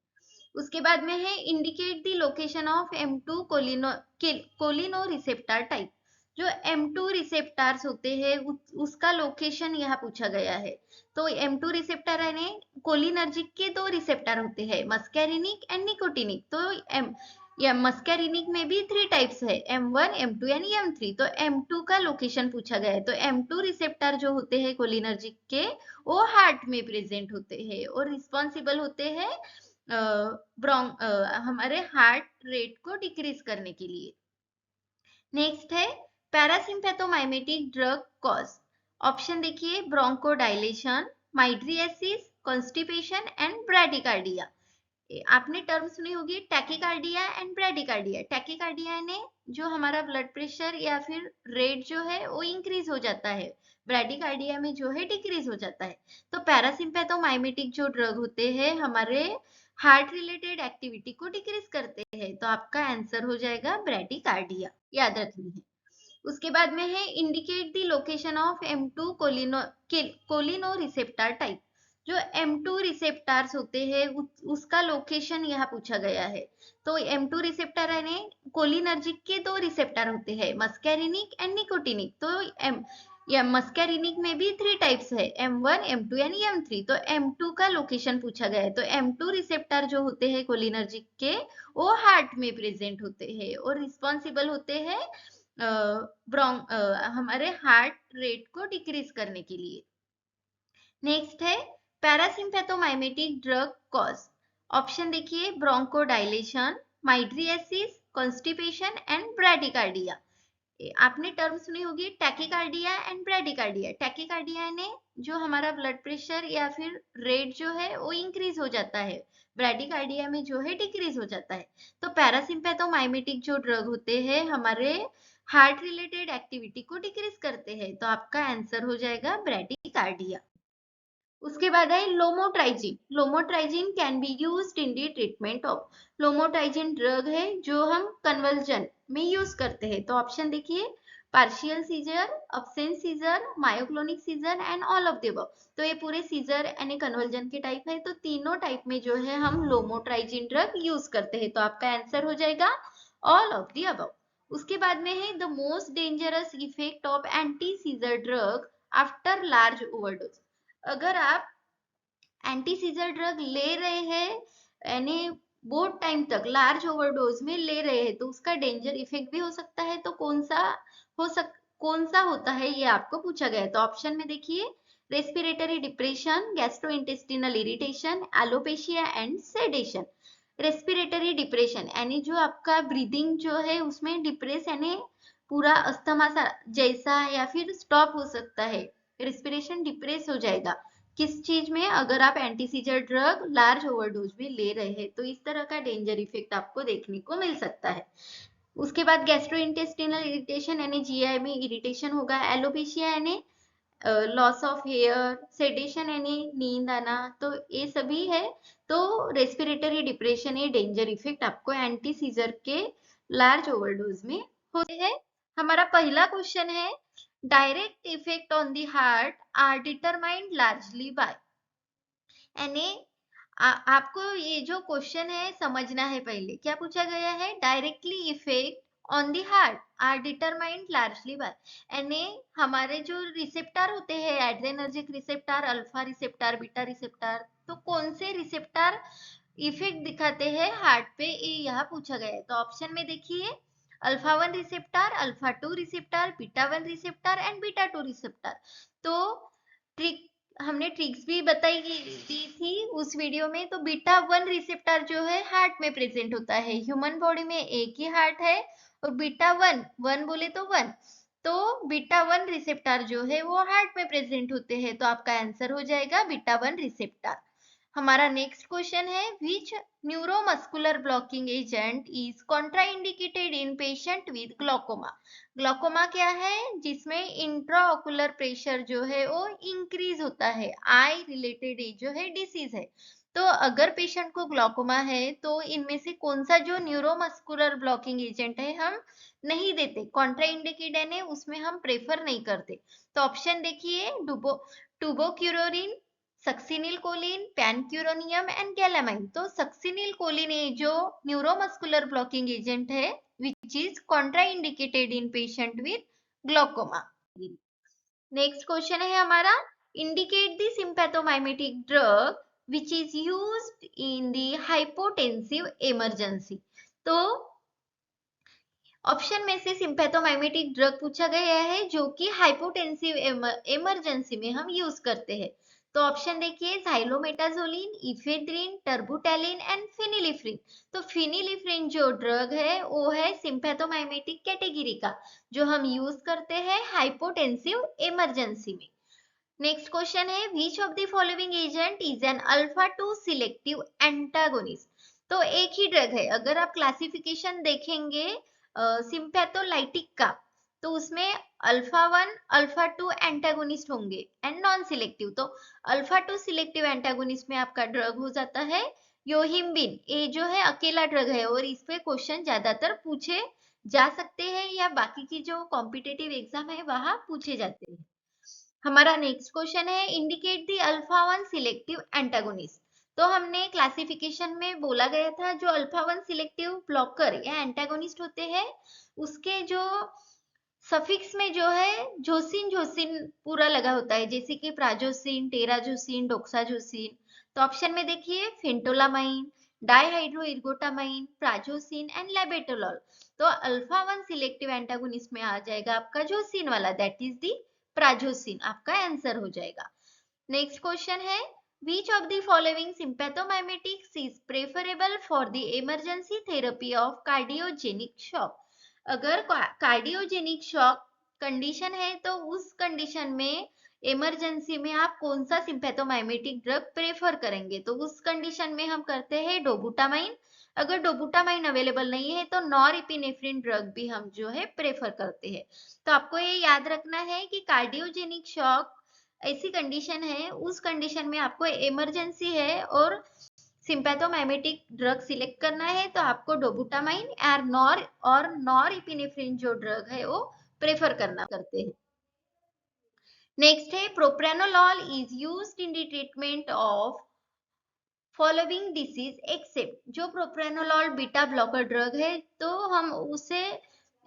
उसके बाद में है indicate the location of M2 cholino receptor type. जो M2 रिसेप्टर्स होते हैं उसका लोकेशन यहाँ पूछा गया है। तो M2 रिसेप्टर यानी कोलिनर्जिक के दो रिसेप्टर होते हैं, मस्कैरिनिक एंड निकोटिनिक। तो या मस्कैरिनिक में भी 3 टाइप्स है, M1 M2 यानी M3। तो M2 का लोकेशन पूछा गया है। तो M2 रिसेप्टर जो होते हैं कोलिनर्जिक के, वो हार्ट में प्रेजेंट होते हैं और रिस्पॉन्सिबल होते हैं हमारे हार्ट रेट को डिक्रीज करने के लिए। नेक्स्ट है पैरासिम्पैथोमाइमेटिक ड्रग कॉज। ऑप्शन देखिए, ब्रोंकोडाइलेशन, माइड्रियासिस, कॉन्स्टिपेशन एंड ब्रैडिकार्डिया। आपने टर्म सुनी होगी टैकीकार्डिया एंड ब्रैडिकार्डिया। टैकीकार्डिया ने जो हमारा ब्लड प्रेशर या फिर रेट जो है वो इंक्रीज हो जाता है, ब्रैडिकार्डिया में जो है डिक्रीज हो जाता है। तो पैरासिम्पैथोमाइमेटिक जो ड्रग होते हैं हमारे हार्ट रिलेटेड एक्टिविटी को डिक्रीज करते हैं। तो आपका आंसर हो जाएगा ब्रैडिकार्डिया, याद रखनी है। उसके बाद में है indicate the location of M2 cholino receptor type. जो M2 रिसेप्टर्स होते हैं उसका लोकेशन यहाँ पूछा गया है। तो M2 रिसेप्टर यानी कोलिनर्जिक के दो रिसेप्टर होते हैं, मस्कैरिनिक एंड निकोटिनिक। तो या मस्कैरिनिक में भी 3 टाइप्स है, M1 M2 यानी M3। तो M2 का लोकेशन पूछा गया है। तो M2 रिसेप्टर जो होते हैं कोलिनर्जिक के, वो हार्ट में प्रेजेंट होते हैं और रिस्पॉन्सिबल होते हैं हमारे हार्ट रेट को डिक्रीज करने के लिए। नेक्स्ट है पैरासिम्पैथोमाइमेटिक ड्रग कॉज। ऑप्शन देखिए, ब्रोंकोडाइलेशन, माइड्रियासिस, कॉन्स्टिपेशन एंड ब्रैडिकार्डिया। आपने टर्म सुनी होगी टैकीकार्डिया एंड ब्रैडिकार्डिया। टैकीकार्डिया ने जो हमारा ब्लड प्रेशर या फिर रेट जो है वो इंक्रीज हो जाता है, ब्रैडिकार्डिया में जो है डिक्रीज हो जाता है। तो पैरासिम्पैथोमाइमेटिक जो ड्रग होते हैं हमारे हार्ट रिलेटेड एक्टिविटी को डिक्रीज करते हैं। तो आपका आंसर हो जाएगा ब्रैडिकार्डिया। उसके बाद है lamotrigine. Lamotrigine can be used in the treatment of. Lamotrigine drug है जो हम कन्वर्जन में यूज करते हैं। तो ऑप्शन देखिए, partial seizure, absent seizure, myoclonic seizure and all of the above. तो ये पूरे सीजर यानी कन्वर्जन के टाइप है। तो तीनों टाइप में जो है हम लोमोट्राइजिन ड्रग यूज करते हैं। तो आपका आंसर हो जाएगा ऑल ऑफ द अबव। उसके बाद में है the most dangerous effect of anti seizure drug after large overdose. अगर आप एंटी सीजर ड्रग ले रहे हैं यानी बहुत टाइम तक लार्ज ओवरडोज में ले रहे हैं तो उसका डेंजर इफेक्ट भी हो सकता है। तो कौन सा होता है ये आपको पूछा गया है। तो ऑप्शन में देखिए, respiratory depression, gastrointestinal irritation, alopecia and sedation. Respiratory depression यानी जो आपका ब्रीदिंग जो है उसमें डिप्रेस यानी पूरा अस्थमा जैसा या फिर स्टॉप हो सकता है, रेस्पिरेशन डिप्रेस हो जाएगा। किस चीज में, अगर आप anti seizure drug large overdose में ले रहे हैं तो इस तरह का डेंजर इफेक्ट आपको देखने को मिल सकता है। उसके बाद गैस्ट्रोइंटेस्टिनल इरिटेशन यानी जीआई में इरिटेशन होगा, एलोपेशिया यानी लॉस ऑफ हेयर, सेडेशन यानी नींद आना। तो ये सभी है। तो रेस्पिरेटरी डिप्रेशन ये डेंजर इफेक्ट आपको एंटी सीजर के लार्ज ओवरडोज में होते हैं। हमारा पहला क्वेश्चन है, direct effect on the heart are determined largely by. यानी आपको ये जो क्वेश्चन है समझना है। पहले क्या पूछा गया है, directly effect on the heart are determined largely by. यानी हमारे जो रिसेप्टर होते हैं adrenergic receptor, alpha receptor, beta receptor, तो कौन से रिसेप्टर इफेक्ट दिखाते हैं हार्ट पे, ये यहाँ पूछा गया है। तो ऑप्शन में देखिए, alpha 1 receptor, alpha 2 receptor, beta 1 receptor and beta 2 receptor. तो ट्रिक हमने ट्रिक्स भी बताई दी थी उस वीडियो में। तो बीटा 1 रिसेप्टर जो है हार्ट में प्रेजेंट होता है। ह्यूमन बॉडी में एक ही हार्ट है और बीटा 1 बोले तो 1, तो बीटा 1 रिसेप्टर जो है वो हार्ट में प्रेजेंट होते हैं। तो आपका आंसर हो जाएगा बीटा 1 रिसेप्टर। हमारा नेक्स्ट क्वेश्चन है, which neuromuscular blocking agent is contraindicated in patient with glaucoma. Glaucoma क्या है, जिसमें इंट्राओकुलर प्रेशर जो है वो इंक्रीज होता है, आई रिलेटेड जो है डिसीज है। तो अगर पेशेंट को ग्लोकोमा है तो इनमें से कौन सा जो न्यूरोमस्कुलर ब्लॉकिंग एजेंट है हम नहीं देते, कॉन्ट्राइंडिकेटेड है उसमें हम प्रेफर नहीं करते। तो ऑप्शन देखिए, टुबोक्यूरोरिन, सक्सिनिल कोलिन, पैनक्यूरोनियम एंड गैलामाइन। तो सक्सिनिल कोलिन ये जो न्यूरोमस्कुलर ब्लॉकिंग एजेंट है which is contraindicated in patient with glaucoma. Next question है हमारा, indicate the sympathomimetic drug which is used in the hypotensive emergency. तो ऑप्शन में से सिंपैथोमाइमेटिक ड्रग पूछा गया है जो कि हाइपोटेंसिव इमरजेंसी में हम यूज करते हैं। तो ऑप्शन देखिए, जाइलोमेटाजोलिन, इफेड्रिन, टर्बुटेलिन एंड फिनिलिफ्रिन। तो फिनिलिफ्रिन जो ड्रग है वो है सिंपैथोमाइमेटिक कैटेगरी का जो हम यूज करते हैं हाइपोटेंसिव इमरजेंसी में। नेक्स्ट क्वेश्चन है, which of the following agent is an alpha 2 selective antagonist. तो एक ही ड्रग है, अगर आप क्लासिफिकेशन देखेंगे सिंपैथोलाइटिक का तो उसमें अल्फा 1 अल्फा 2 एंटागोनिस्ट होंगे एंड नॉन सिलेक्टिव। तो अल्फा 2 सिलेक्टिव एंटागोनिस्ट में आपका ड्रग हो जाता है योहिम्बिन। ये जो है अकेला ड्रग है और इस पे क्वेश्चन ज्यादातर पूछे जा सकते हैं या बाकी की जो कॉम्पिटेटिव एग्जाम है वहां पूछे जाते हैं। हमारा नेक्स्ट क्वेश्चन है, indicate the alpha 1 selective antagonist. तो हमने क्लासिफिकेशन में बोला गया था जो अल्फा 1 सिलेक्टिव ब्लॉकर या एंटागोनिस्ट होते हैं उसके जो सफिक्स में जो है जोसिन जोसिन पूरा लगा होता है, जैसे कि प्राजोसिन, टेराजोसिन, डोक्साजोसिन। तो ऑप्शन में देखिए, फेंटोलामाइन, डाइहाइड्रो इर्गोटामाइन, प्राजोसिन एंड लेबेटोलॉल। तो अल्फा 1 सिलेक्टिव एंटागोनिस्ट में आ जाएगा आपका जोसिन वाला, दैट इज दी प्राजोसिन, आपका आंसर हो जाएगा। नेक्स्ट क्वेश्चन है, which of the following sympathomimetics is preferable for the emergency therapy of cardiogenic shock। अगर कार्डियोजेनिक शॉक कंडीशन है तो उस कंडीशन में इमरजेंसी में आप कौन सा सिंपैथोमाइमेटिक ड्रग प्रेफर करेंगे। तो उस कंडीशन में हम करते हैं डोबुटामाइन। अगर डोबुटामाइन अवेलेबल नहीं है तो नॉरएपिनेफ्रिन ड्रग भी हम जो है प्रेफर करते हैं। तो आपको ये याद रखना है कि कार्डियोजेनिक शॉक ऐसी कंडीशन है, उस कंडीशन में आपको इमरजेंसी है और सिंपैथोमाइमेटिक ड्रग सिलेक्ट करना है तो आपको डोबुटामाइन और नॉरएपिनेफ्रिन जो ड्रग है वो प्रेफर करते हैं। नेक्स्ट है, propranolol is used in the treatment of following disease except. जो प्रोप्रानोलॉल बीटा ब्लॉकर ड्रग है तो हम उसे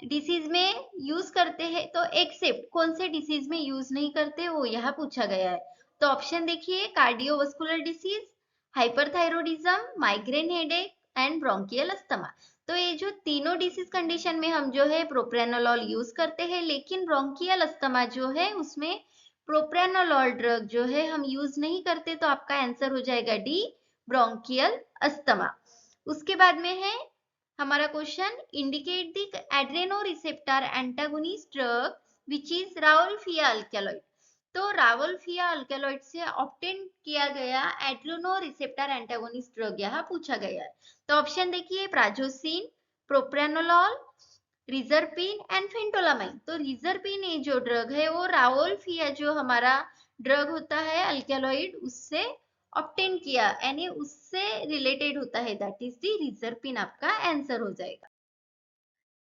डिसीज में यूज करते हैं, तो एक्सेप्ट कौन से डिसीज में यूज नहीं करते वो यहाँ पूछा गया है। तो ऑप्शन देखिए, cardiovascular disease, hyperthyroidism, migraine headache and bronchial asthma. तो ये जो तीनों डिसीज कंडीशन में हम जो है प्रोप्रानोलॉल यूज करते हैं, लेकिन ब्रोंकियल अस्थमा जो है उसमें प्रोप्रानोलॉल ड्रग जो है हम यूज नहीं करते। तो आपका आंसर हो जाएगा डी, ब्रोंकियल अस्थमा। उसके बाद में है हमारा question, indicate the Adreno receptor antagonist drug which is rauwolfia alkaloid. तो रावोल्फिया अल्कलॉइड से ऑब्टेन किया गया एड्रेनो रिसेप्टर एंटागोनिस्ट ड्रग यहाँ पूछा गया है। तो ऑप्शन देखिए, प्राजोसिन, प्रोप्रानोलॉल, रिजरपिन एंड फेंटोलामाइन। तो रिजरपिन ये जो ड्रग है वो रावोल्फिया जो हमारा ड्रग होता है अल्कलॉइड उससे ऑब्टेन किया यानी उससे रिलेटेड होता है, दैट इज द रिजरपिन, आपका आंसर हो जाएगा।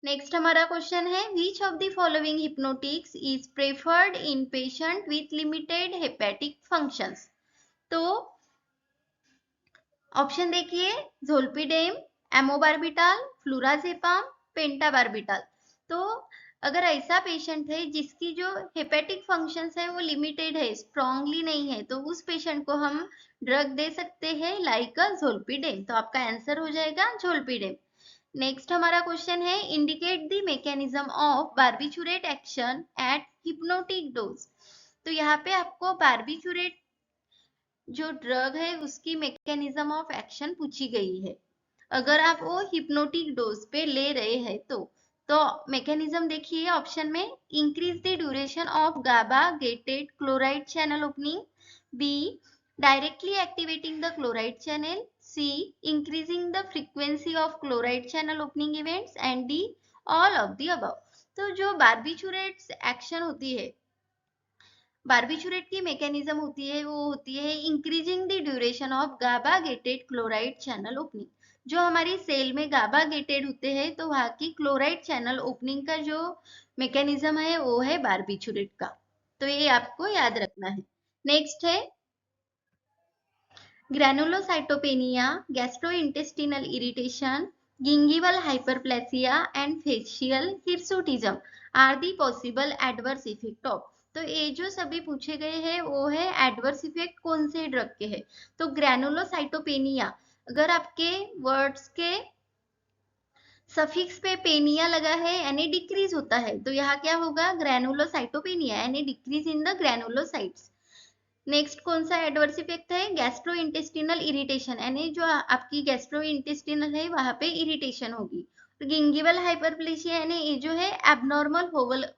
नेक्स्ट हमारा क्वेश्चन है, which of the following hypnotics is preferred in patient with limited hepatic functions. तो ऑप्शन देखिए, जोल्पिडेम, एमोबार्बिटाल, फ्लूराजेपाम, पेंटाबार्बिटाल। तो अगर ऐसा पेशेंट है जिसकी जो हेपेटिक फंक्शंस है वो लिमिटेड है, स्ट्रांगली नहीं है, तो उस पेशेंट को हम ड्रग दे सकते हैं लाइक जोल्पिडेम। तो आपका आंसर हो जाएगा जोल्पिडेम। नेक्स्ट हमारा क्वेश्चन है, indicate the mechanism of barbiturate action at hypnotic dose. तो यहाँ पे आपको बार्बिचुरेट जो ड्रग है उसकी मैकेनिज्म ऑफ एक्शन पूछी गई है, अगर आप वो हिप्नोटिक डोज पे ले रहे हैं तो मैकेनिज्म देखिए ऑप्शन में, increase the duration of GABA gated chloride channel opening, B directly activating the chloride channel, C increasing the frequency of chloride channel opening events and D all of the above. तो जो बार्बिचुरेट एक्शन होती है, बार्बिचुरेट की मैकेनिज्म होती है वो होती है increasing the duration of GABA gated chloride channel opening. जो हमारी सेल में गाबा गेटेड होते हैं तो वहां की क्लोराइड चैनल ओपनिंग का जो मैकेनिज्म है वो है बार्बिचुरेट का। तो ये आपको याद रखना है। नेक्स्ट है, granulocytopenia, gastrointestinal irritation, gingival hyperplasia and facial hirsutism are the possible adverse effect of। तो ये जो सभी पूछे गए हैं वो है एडवर्स इफेक्ट कौन से ड्रग के है। तो ग्रैनुलोसाइटोपेनिया, अगर आपके वर्ड्स के सफिक्स पे पेनिया लगा है यानी डिक्रीज होता है, तो यहाँ क्या होगा, ग्रैनुलोसाइटोपेनिया यानी decrease in the granulocytes. Next कौन सा एडवर्स इफेक्ट है, गैस्ट्रो इंटेस्टिनल इरिटेशन, यानी जो आपकी गैस्ट्रो इंटेस्टिनल है वहां पे इरिटेशन होगी। गिंगिवल हाइपरप्लेसिया यानी ये जो है एबनॉर्मल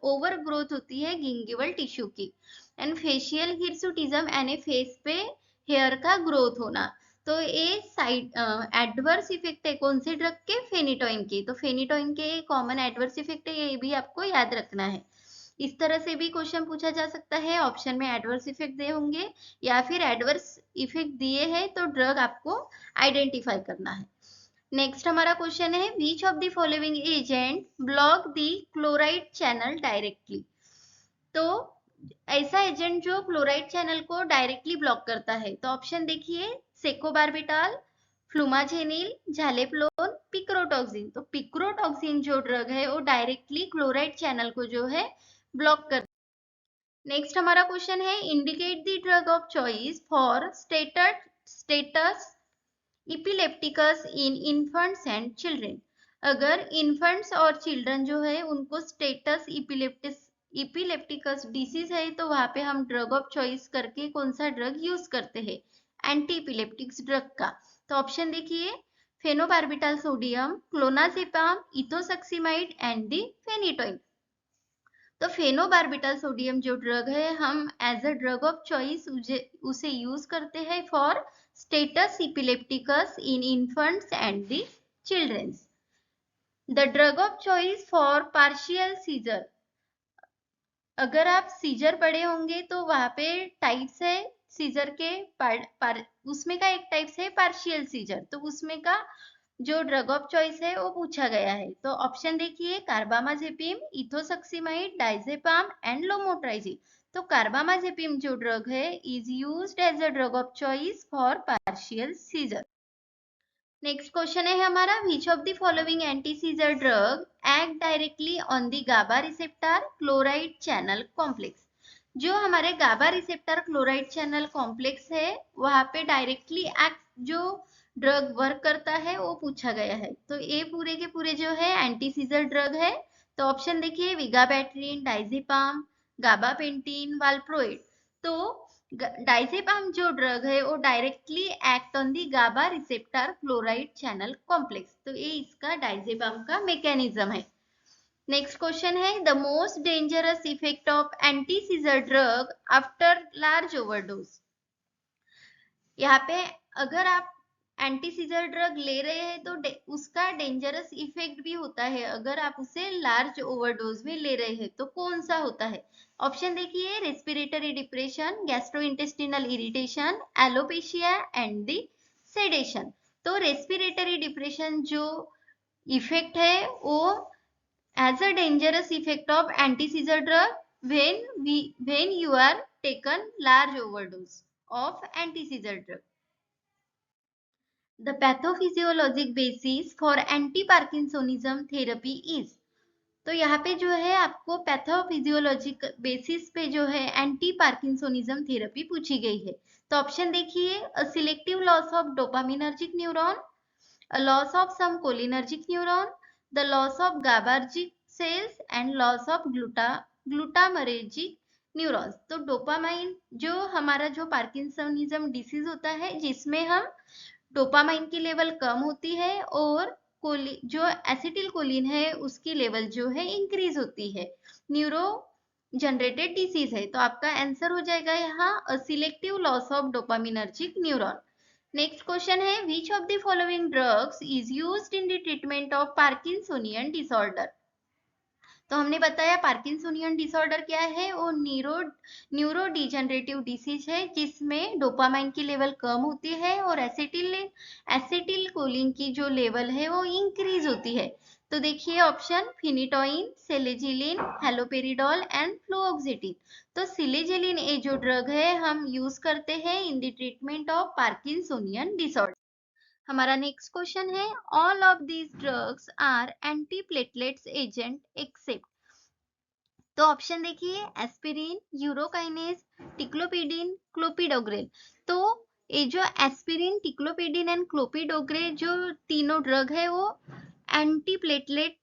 ओवर ग्रोथ होती है गिंगिवल टिश्यू की। एंड फेशियल हिरसुटिज्म यानी फेस पे हेयर का ग्रोथ होना। तो ये साइड एडवर्स इफेक्ट है कौन से ड्रग के, फेनिटोइन के। तो फेनिटोइन के कॉमन एडवर्स इफेक्ट है, ये भी आपको याद रखना है। इस तरह से भी क्वेश्चन पूछा जा सकता है, ऑप्शन में एडवर्स इफेक्ट दिए होंगे या फिर एडवर्स इफेक्ट दिए हैं तो ड्रग आपको आइडेंटिफाई करना है। नेक्स्ट हमारा क्वेश्चन है, which of the following agent block the chloride channel directly. तो ऐसा एजेंट जो क्लोराइड चैनल को डायरेक्टली ब्लॉक करता है, तो ऑप्शन देखिए, सेकोबार्बिटाल, फ्लूमाजेनिल, झालेप्लोन, पिक्रोटॉक्सिन। तो पिक्रोटॉक्सिन जो ड्रग है वो डायरेक्टली क्लोराइड चैनल को जो है ब्लॉक कर। नेक्स्ट हमारा क्वेश्चन है, indicate the drug of choice for status epilepticus in infants and children. अगर इन्फेंट्स और चिल्ड्रन जो है उनको स्टेटस इपिलेप्टिकस डिसीज है, तो वहां पे हम ड्रग ऑफ चॉइस करके कौन सा ड्रग यूज करते हैं, एंटी इपिलेप्टिक्स ड्रग का। तो ऑप्शन देखिए, phenobarbital sodium, clonazepam, ethosuximide and the phenytoin. तो फेनोबार्बिटल सोडियम जो ड्रग है हम as a drug of choice उसे यूज करते हैं for status epilepticus in infants and the childrens. The drug of choice for partial seizure, अगर आप सीजर पढ़े होंगे तो वहां पे टाइप्स है सीजर के, उसमें का एक टाइप्स है पार्शियल सीजर, तो उसमें का जो ड्रग ऑफ चॉइस है वो पूछा गया है। तो ऑप्शन देखिए, carbamazepine, ethosuximide, diazepam and lamotrigine. तो कार्बामाजेपिम जो ड्रग है is used as a drug of choice for partial seizure. Next question है हमारा, which of the following anti seizure drug act directly on the GABA receptor chloride channel complex. जो हमारे GABA receptor chloride channel complex है वहां पे डायरेक्टली एक्ट जो ड्रग वर्क करता है वो पूछा गया है। तो ये पूरे के पूरे जो है एंटी सीजर ड्रग है। तो ऑप्शन देखिए, विगाबैट्रिन, डाइजेपाम, गाबापेंटिन, वाल्प्रोइड। तो डाइजेपाम जो ड्रग है वो directly act on the GABA receptor chloride channel complex. तो ये इसका डाइजेपाम का मैकेनिज्म है। नेक्स्ट क्वेश्चन है, the most dangerous effect of anti seizure drug after large overdose. यहाँ पे अगर आप एंटी सीजर ड्रग ले रहे हैं तो उसका डेंजरस इफेक्ट भी होता है अगर आप उसे लार्ज ओवरडोज में ले रहे हैं, तो कौन सा होता है। ऑप्शन देखिए, respiratory depression, gastrointestinal irritation, alopecia and the sedation. तो रेस्पिरेटरी डिप्रेशन जो इफेक्ट है वो as a dangerous effect of anti seizure drug when you are taken large overdose of anti seizure drug। The pathophysiologic basis for anti-Parkinsonism therapy is। तो यहाँ पे जो है आपको पैथोफिजियोलॉजिक बेसिस पे जो है एंटी पार्किंसोनिज्म थेरेपी पूछी गई है। तो ऑप्शन देखिए, a selective loss of dopaminergic neuron, a loss of some cholinergic neuron, the loss of GABAergic cells and loss of glutamatergic neurons. तो डोपामाइन जो हमारा जो पार्किंसोनिज्म डिसीज होता है जिसमें हम डोपामाइन की लेवल कम होती है और जो एसिटिल कोलिन है उसकी लेवल जो है इंक्रीज होती है, न्यूरो जनरेटेड डिसीज है। तो आपका आंसर हो जाएगा यहाँ a selective loss of dopaminergic neuron. Next question है, which of the following drugs is used in the treatment of Parkinsonian disorder. तो हमने बताया पार्किंसोनियन डिसऑर्डर क्या है, वो न्यूरो डिजेनरेटिव डिसीज है जिसमें डोपामाइन की लेवल कम होती है और एसिटिल कोलिन की जो लेवल है वो इंक्रीज होती है। तो देखिए option phenytoin, selegiline, haloperidol and fluoxetine. तो सिलेजिलिन ये जो ड्रग है हम यूज करते हैं in the treatment of Parkinsonian disorder. हमारा नेक्स्ट क्वेश्चन है, all of these drugs are anti platelets agent except. तो ऑप्शन देखिए, एस्पिरिन, यूरोकाइनेज, टिक्लोपिडिन, क्लोपिडोग्रेल। तो ये जो एस्पिरिन, टिक्लोपिडिन एंड क्लोपिडोग्रेल जो तीनों ड्रग है वो एंटी प्लेटलेट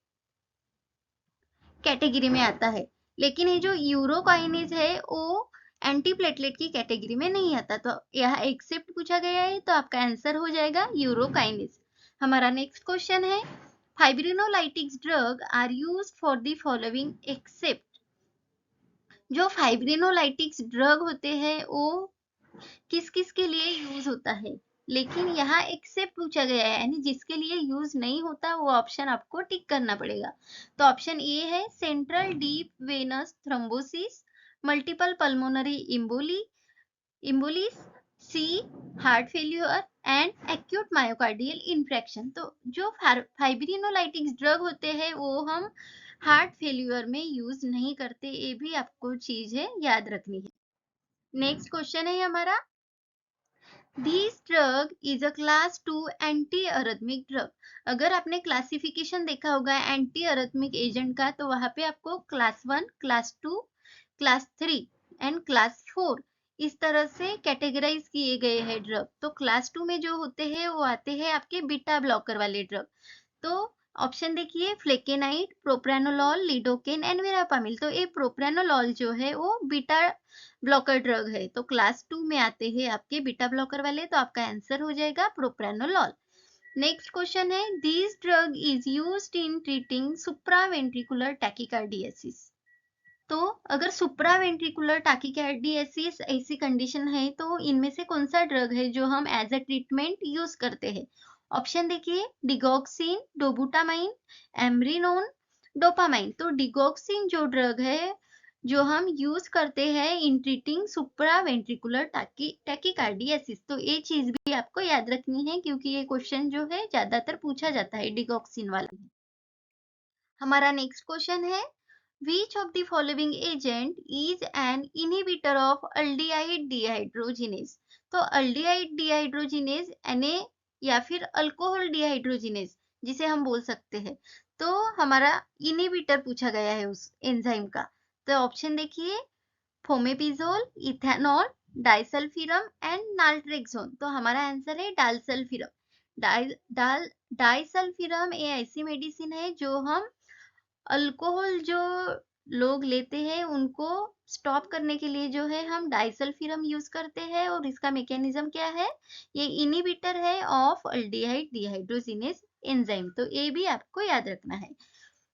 कैटेगरी में आता है, लेकिन ये जो यूरोकाइनेज है वो एंटी प्लेटलेट की कैटेगरी में नहीं आता। तो यह एक्सेप्ट पूछा गया है तो आपका आंसर हो जाएगा यूरोकाइनेज। हमारा नेक्स्ट क्वेश्चन है, fibrinolytics drug are used for the following except. जो फाइब्रिनोलाइटिक्स ड्रग होते हैं वो किस किस के लिए यूज होता है, लेकिन यहाँ एक्सेप्ट पूछा गया है यानी जिसके लिए यूज नहीं होता वो ऑप्शन आपको टिक करना पड़ेगा। तो ऑप्शन ए है central deep venous thrombosis, multiple pulmonary embolism, C heart failure and acute myocardial infarction. तो जो फाइब्रिनोलाइटिक्स ड्रग होते हैं वो हम हार्ट फेल्यूर में यूज नहीं करते, ये भी आपको चीज है याद रखनी है। नेक्स्ट क्वेश्चन है हमारा, this drug is a class 2 anti arrhythmic drug. अगर आपने क्लासिफिकेशन देखा होगा एंटी अरिथमिक एजेंट का तो वहां पे आपको class 1, class 2, class 3 and class 4 इस तरह से कैटेगराइज किए गए हैं ड्रग। तो क्लास 2 में जो होते हैं वो आते हैं आपके बीटा ब्लॉकर वाले ड्रग। तो ऑप्शन देखिए, फ्लेकेनाइड, प्रोप्रानोलॉल, लिडोकेन एंड वेरापामिल। तो ये प्रोप्रानोलॉल जो है वो बीटा ब्लॉकर ड्रग है, तो क्लास 2 में आते हैं आपके बीटा ब्लॉकर वाले, तो आपका आंसर हो जाएगा प्रोप्रानोलॉल। नेक्स्ट क्वेश्चन है, this drug is used in treating supraventricular tachycardias. तो अगर सुप्रावेंट्रिकुलर टैकीकार्डियासिस ऐसी कंडीशन है तो इनमें से कौन सा ड्रग है जो हम एज अ ट्रीटमेंट यूज करते हैं। ऑप्शन देखिए, डिगॉक्सिन, डोबुटामाइन, एमरिनोन, डोपामाइन। तो डिगॉक्सिन जो ड्रग है जो हम यूज करते हैं इन ट्रीटिंग सुप्रावेंट्रिकुलर टैकीकार्डियासिस। तो ये चीज भी आपको याद रखनी है क्योंकि ये क्वेश्चन जो है ज्यादातर पूछा जाता है डिगॉक्सिन वाला। हमारा नेक्स्ट क्वेश्चन है, which of the following agent is an inhibitor of aldehyde dehydrogenase। तो aldehyde dehydrogenase Na या फिर अल्कोहल डिहाइड्रोजिनेज जिसे हम बोल सकते हैं, तो हमारा इनहिबिटर पूछा गया है उस एंजाइम का। तो ऑप्शन देखिए, फोमेपिजोल, इथेनॉल, डाइसल्फिरम एंड नाल्ट्रेक्सोन। तो हमारा आंसर है डालसल्फिरम। डाइसल्फिरम ये ऐसी मेडिसिन है जो हम अल्कोहल जो लोग लेते हैं उनको स्टॉप करने के लिए जो है हम डाइसल्फिरम यूज करते हैं, और इसका मैकेनिज्म क्या है, ये इनहिबिटर है ऑफ अल्डिहाइड डिहाइड्रोजिनेज एंजाइम। तो ये भी आपको याद रखना है।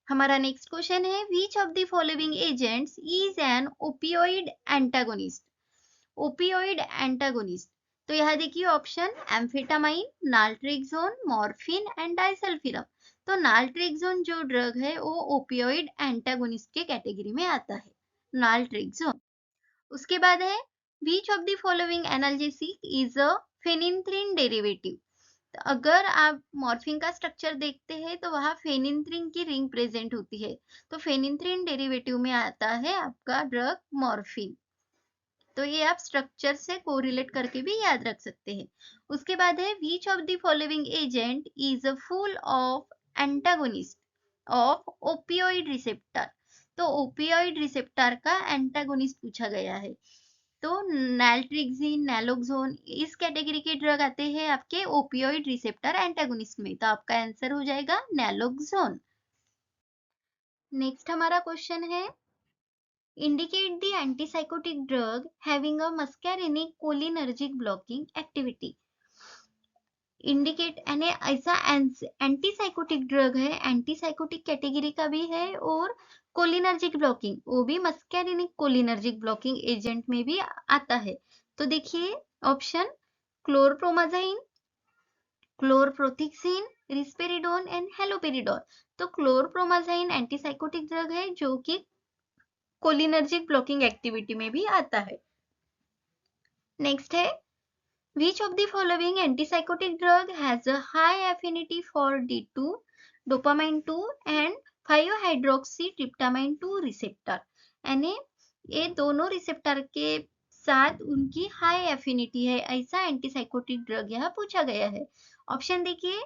हमारा नेक्स्ट क्वेश्चन है, which of the following agents is an opioid antagonist. Opioid antagonist, तो यहाँ देखिए option, amphetamine, naltrexone, morphine and disulfiram. तो नाल्ट्रेक्सोन जो ड्रग है वो ओपियोइड एंटागोनिस्ट के कैटेगरी में आता है, नाल्ट्रेक्सोन। उसके बाद है, which of the following analgesic is a phenylephrine derivative। तो अगर आप मॉर्फिन का स्ट्रक्चर देखते हैं तो वहां फेनिथ्रिन की रिंग प्रेजेंट होती है, तो फेनिथ्रिन डेरिवेटिव में आता है आपका ड्रग मॉर्फिन। तो ये आप स्ट्रक्चर से कोरिलेट करके भी याद रख सकते हैं। उसके बाद है, which of the following agent is a full of antagonist of opioid receptor। तो ओपियोइड रिसेप्टर का एंटागोनिस्ट पूछा गया है, तो नैल्ट्रिक्सिन, नैलोक्सोन इस कैटेगरी के ड्रग आते हैं आपके ओपियोइड रिसेप्टर एंटागोनिस्ट में, तो आपका आंसर हो जाएगा नैलोक्सोन। नेक्स्ट हमारा क्वेश्चन है, indicate the antipsychotic drug having a muscarinic cholinergic blocking activity। Indicate यानी ऐसा एंटीसाइकोटिक ड्रग है, एंटीसाइकोटिक कैटेगरी का भी है और कोलिनर्जिक ब्लॉकिंग वो भी मस्कैरिनिक कोलिनर्जिक ब्लॉकिंग एजेंट में भी आता है। तो देखिए ऑप्शन, क्लोरप्रोमाजाइन, क्लोरप्रोथिक्सिन, रिस्पेरिडोन एंड हेलोपेरिडोन। तो क्लोरप्रोमाज़ाइन एंटीसाइकोटिक ड्रग है जो कि कोलिनर्जिक ब्लॉकिंग एक्टिविटी में भी आता है। नेक्स्ट है, which of the following antipsychotic drug has a high affinity for D2, dopamine 2 and 5-hydroxytryptamine 2 receptor? यानी ये दोनों रिसेप्टर के साथ उनकी हाई एफिनिटी है, ऐसा एंटीसाइकोटिक ड्रग यहाँ पूछा गया है। ऑप्शन देखिए,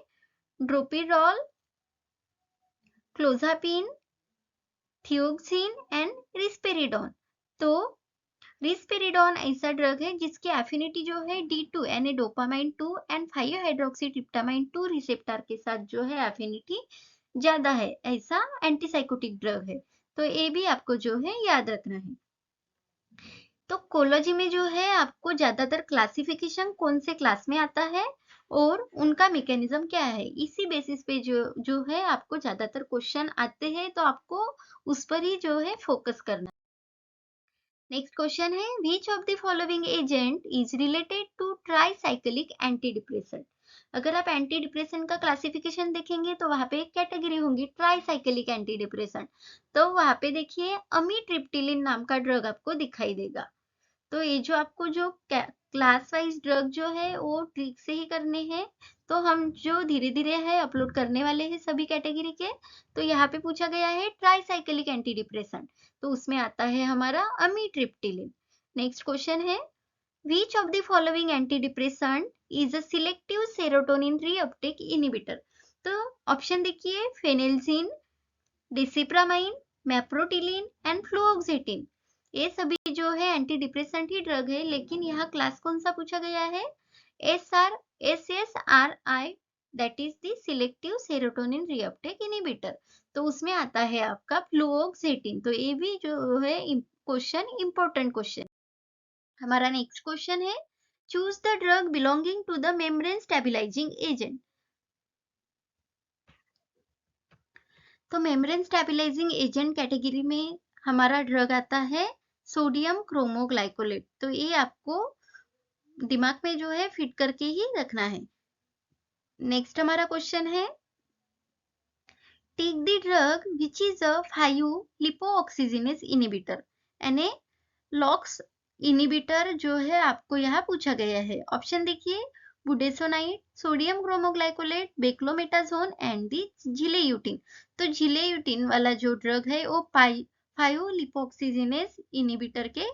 ड्रोपिडॉल, क्लोजापिन, थियोक्सिन एंड रिस्पेरिडोन। तो रिस्पेरिडोन ऐसा ड्रग है जिसकी एफिनिटी जो है D2 यानी डोपामाइन 2 एंड 5-हाइड्रोक्सीट्रिप्टामाइन 2 रिसेप्टर के साथ जो है एफिनिटी ज्यादा है, ऐसा एंटीसाइकोटिक ड्रग है। तो ये भी आपको जो है याद रखना है। तो कोलॉजी में जो है आपको ज्यादातर क्लासिफिकेशन कौन से क्लास में आता है और उनका मैकेनिज्म क्या है, इसी बेसिस पे जो है आपको ज्यादातर क्वेश्चन आते हैं, तो आपको उस पर ही जो है फोकस करना। नेक्स्ट क्वेश्चन है, which of the following agent is related to tricyclic anti depressant? अगर आप एंटी डिप्रेसेंट का क्लासिफिकेशन देखेंगे तो वहां पे एक कैटेगरी होंगी ट्राइसाइक्लिक एंटी डिप्रेसेंट। तो वहां पे देखिए अमीट्रिप्टिलिन नाम का ड्रग आपको दिखाई देगा। तो ये जो आपको जो क्लास वाइज ड्रग जो है वो ट्रिक से ही करने हैं, तो हम जो धीरे धीरे है अपलोड करने वाले हैं सभी कैटेगरी के। तो यहाँ पे पूछा गया है ट्राइसाइक्लिक एंटी डिप्रेसेंट, तो उसमें आता है हमारा अमीट्रिप्टिलिन। नेक्स्ट क्वेश्चन है, which of the following antidepressant is a selective serotonin reuptake inhibitor? तो ऑप्शन देखिए, फेनेल्जिन, डिसिप्रामाइन, मेप्रोटिलिन एंड फ्लुओक्सेटिन। ये सभी जो है एंटी डिप्रेसेंट ही ड्रग है, लेकिन यहाँ क्लास कौन सा पूछा गया है, SSRI, that is the selective serotonin reuptake inhibitor. तो उसमें आता है आपका फ्लुओक्सेटिन। तो ये भी जो है क्वेश्चन इंपॉर्टेंट क्वेश्चन। हमारा नेक्स्ट क्वेश्चन है, choose the drug belonging to the membrane stabilising agent. तो मेम्ब्रेन स्टेबलाइजिंग एजेंट कैटेगरी में हमारा ड्रग आता है सोडियम क्रोमोग्लाइकोलेट। तो ये आपको दिमाग में जो है फिट करके ही रखना है। नेक्स्ट हमारा क्वेश्चन है, take the drug which is a five lipoxygenase inhibitor, यानी लॉक्स इनहिबिटर जो है आपको यहाँ पूछा गया है। ऑप्शन देखिए, budesonide, sodium cromoglycolate, beclomethasone and the zileuton. तो झिलेयूटिन वाला जो ड्रग है वो 5-लिपोऑक्सीजिनेज इनहिबिटर के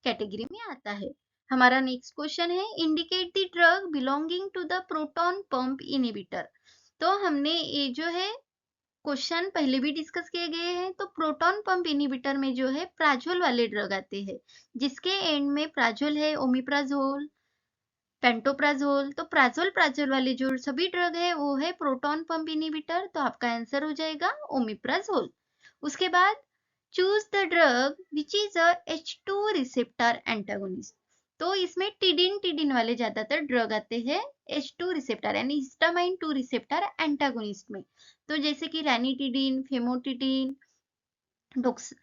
कैटेगरी में आता है। हमारा नेक्स्ट क्वेश्चन है, indicate the drug belonging to the proton pump inhibitor. तो हमने ये जो है क्वेश्चन पहले भी डिस्कस किए गए हैं। तो प्रोटॉन पंप इनहिबिटर में जो है प्राजोल वाले ड्रग आते हैं, जिसके एंड में प्राजोल है, ओमिप्राजोल, पेंटोप्राजोल। तो प्राजोल वाले जो सभी ड्रग है वो है प्रोटॉन पंप इनहिबिटर। तो आपका आंसर हो जाएगा ओमिप्राजोल। उसके बाद choose the drug which is a H2 receptor antagonist. तो इसमें टिडिन वाले ज्यादातर ड्रग आते हैं H2 रिसेप्टर यानी हिस्टामाइन 2 रिसेप्टर एंटागोनिस्ट में। तो जैसे कि रैनिटिडिन, फेमोटिडिन, डोक्स।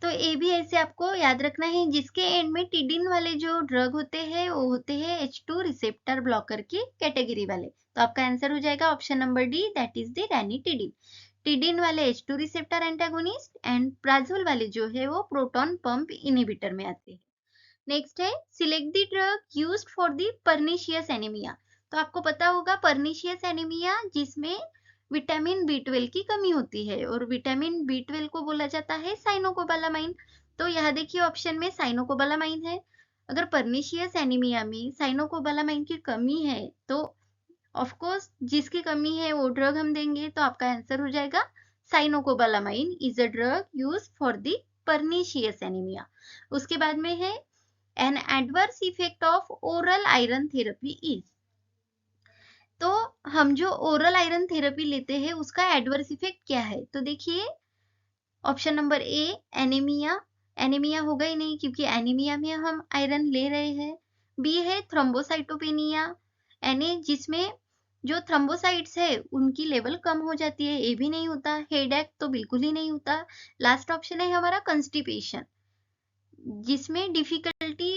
तो ये भी ऐसे आपको याद रखना है, जिसके एंड में टिडिन वाले जो ड्रग होते हैं वो होते हैं H2 रिसेप्टर ब्लॉकर की कैटेगरी वाले। तो आपका आंसर हो जाएगा option number D, that is the ranitidine. Tidine वाले H2 receptor antagonist and Prajol वाले जो है वो प्रोटॉन पंप इनहिबिटर में आते हैं। नेक्स्ट है, select the drug used for the pernicious anaemia. तो आपको पता होगा पर्निशियस एनीमिया जिसमें विटामिन B12 की कमी होती है, और विटामिन B12 को बोला जाता है साइनोकोबालामाइन। तो यहाँ देखिए ऑप्शन में साइनोकोबालामाइन है। अगर पर्निशियस एनीमिया में साइनोकोबालामाइन की कमी है तो ऑफ कोर्स जिसकी कमी है वो ड्रग हम देंगे। तो आपका आंसर हो जाएगा साइनोकोबालामाइन is a drug used for the pernicious anaemia. उसके बाद में है, an adverse effect of oral iron therapy is. तो हम जो ओरल आयरन थेरेपी लेते हैं उसका एडवर्स इफेक्ट क्या है, तो देखिए ऑप्शन नंबर ए एनीमिया। एनीमिया होगा ही नहीं क्योंकि एनीमिया में हम आयरन ले रहे हैं। बी है थ्रोम्बोसाइटोपेनिया, यानी जिसमें जो थ्रोम्बोसाइट्स है उनकी लेवल कम हो जाती है, ये भी नहीं होता। हेडेक तो बिल्कुल ही नहीं होता। लास्ट ऑप्शन है हमारा कंस्टिपेशन, जिसमें डिफिकल्टी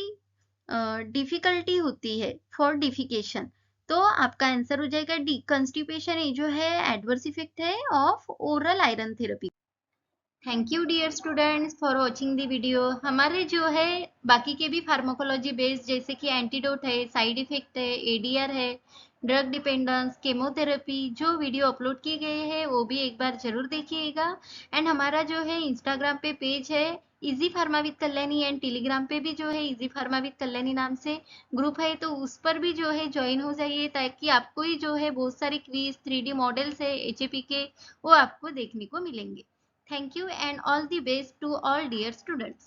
होती है फॉर डिफिकेशन। तो आपका आंसर हो जाएगा डी, कंस्टिपेशन ये जो है एडवर्स इफेक्ट है of oral iron therapy. Thank you dear students for watching the video. हमारे जो है बाकी के भी फार्माकोलॉजी बेस्ड जैसे कि एंटीडोट है, साइड इफेक्ट है, एडीआर है, ड्रग डिपेंडेंस, केमोथेरेपी जो वीडियो अपलोड किए गए हैं वो भी एक बार जरूर देखिएगा। एंड हमारा जो है इंस्टाग्राम पे पेज है easy pharma with Kalyani, and Telegram पे भी जो है इजी फार्मा विद कल्याणी नाम से ग्रुप है, तो उस पर भी जो है ज्वाइन हो जाइए ताकि आपको ही जो है बहुत सारे क्विज 3D मॉडल्स है एचएपी के वो आपको देखने को मिलेंगे। Thank you and all the best to all dear students.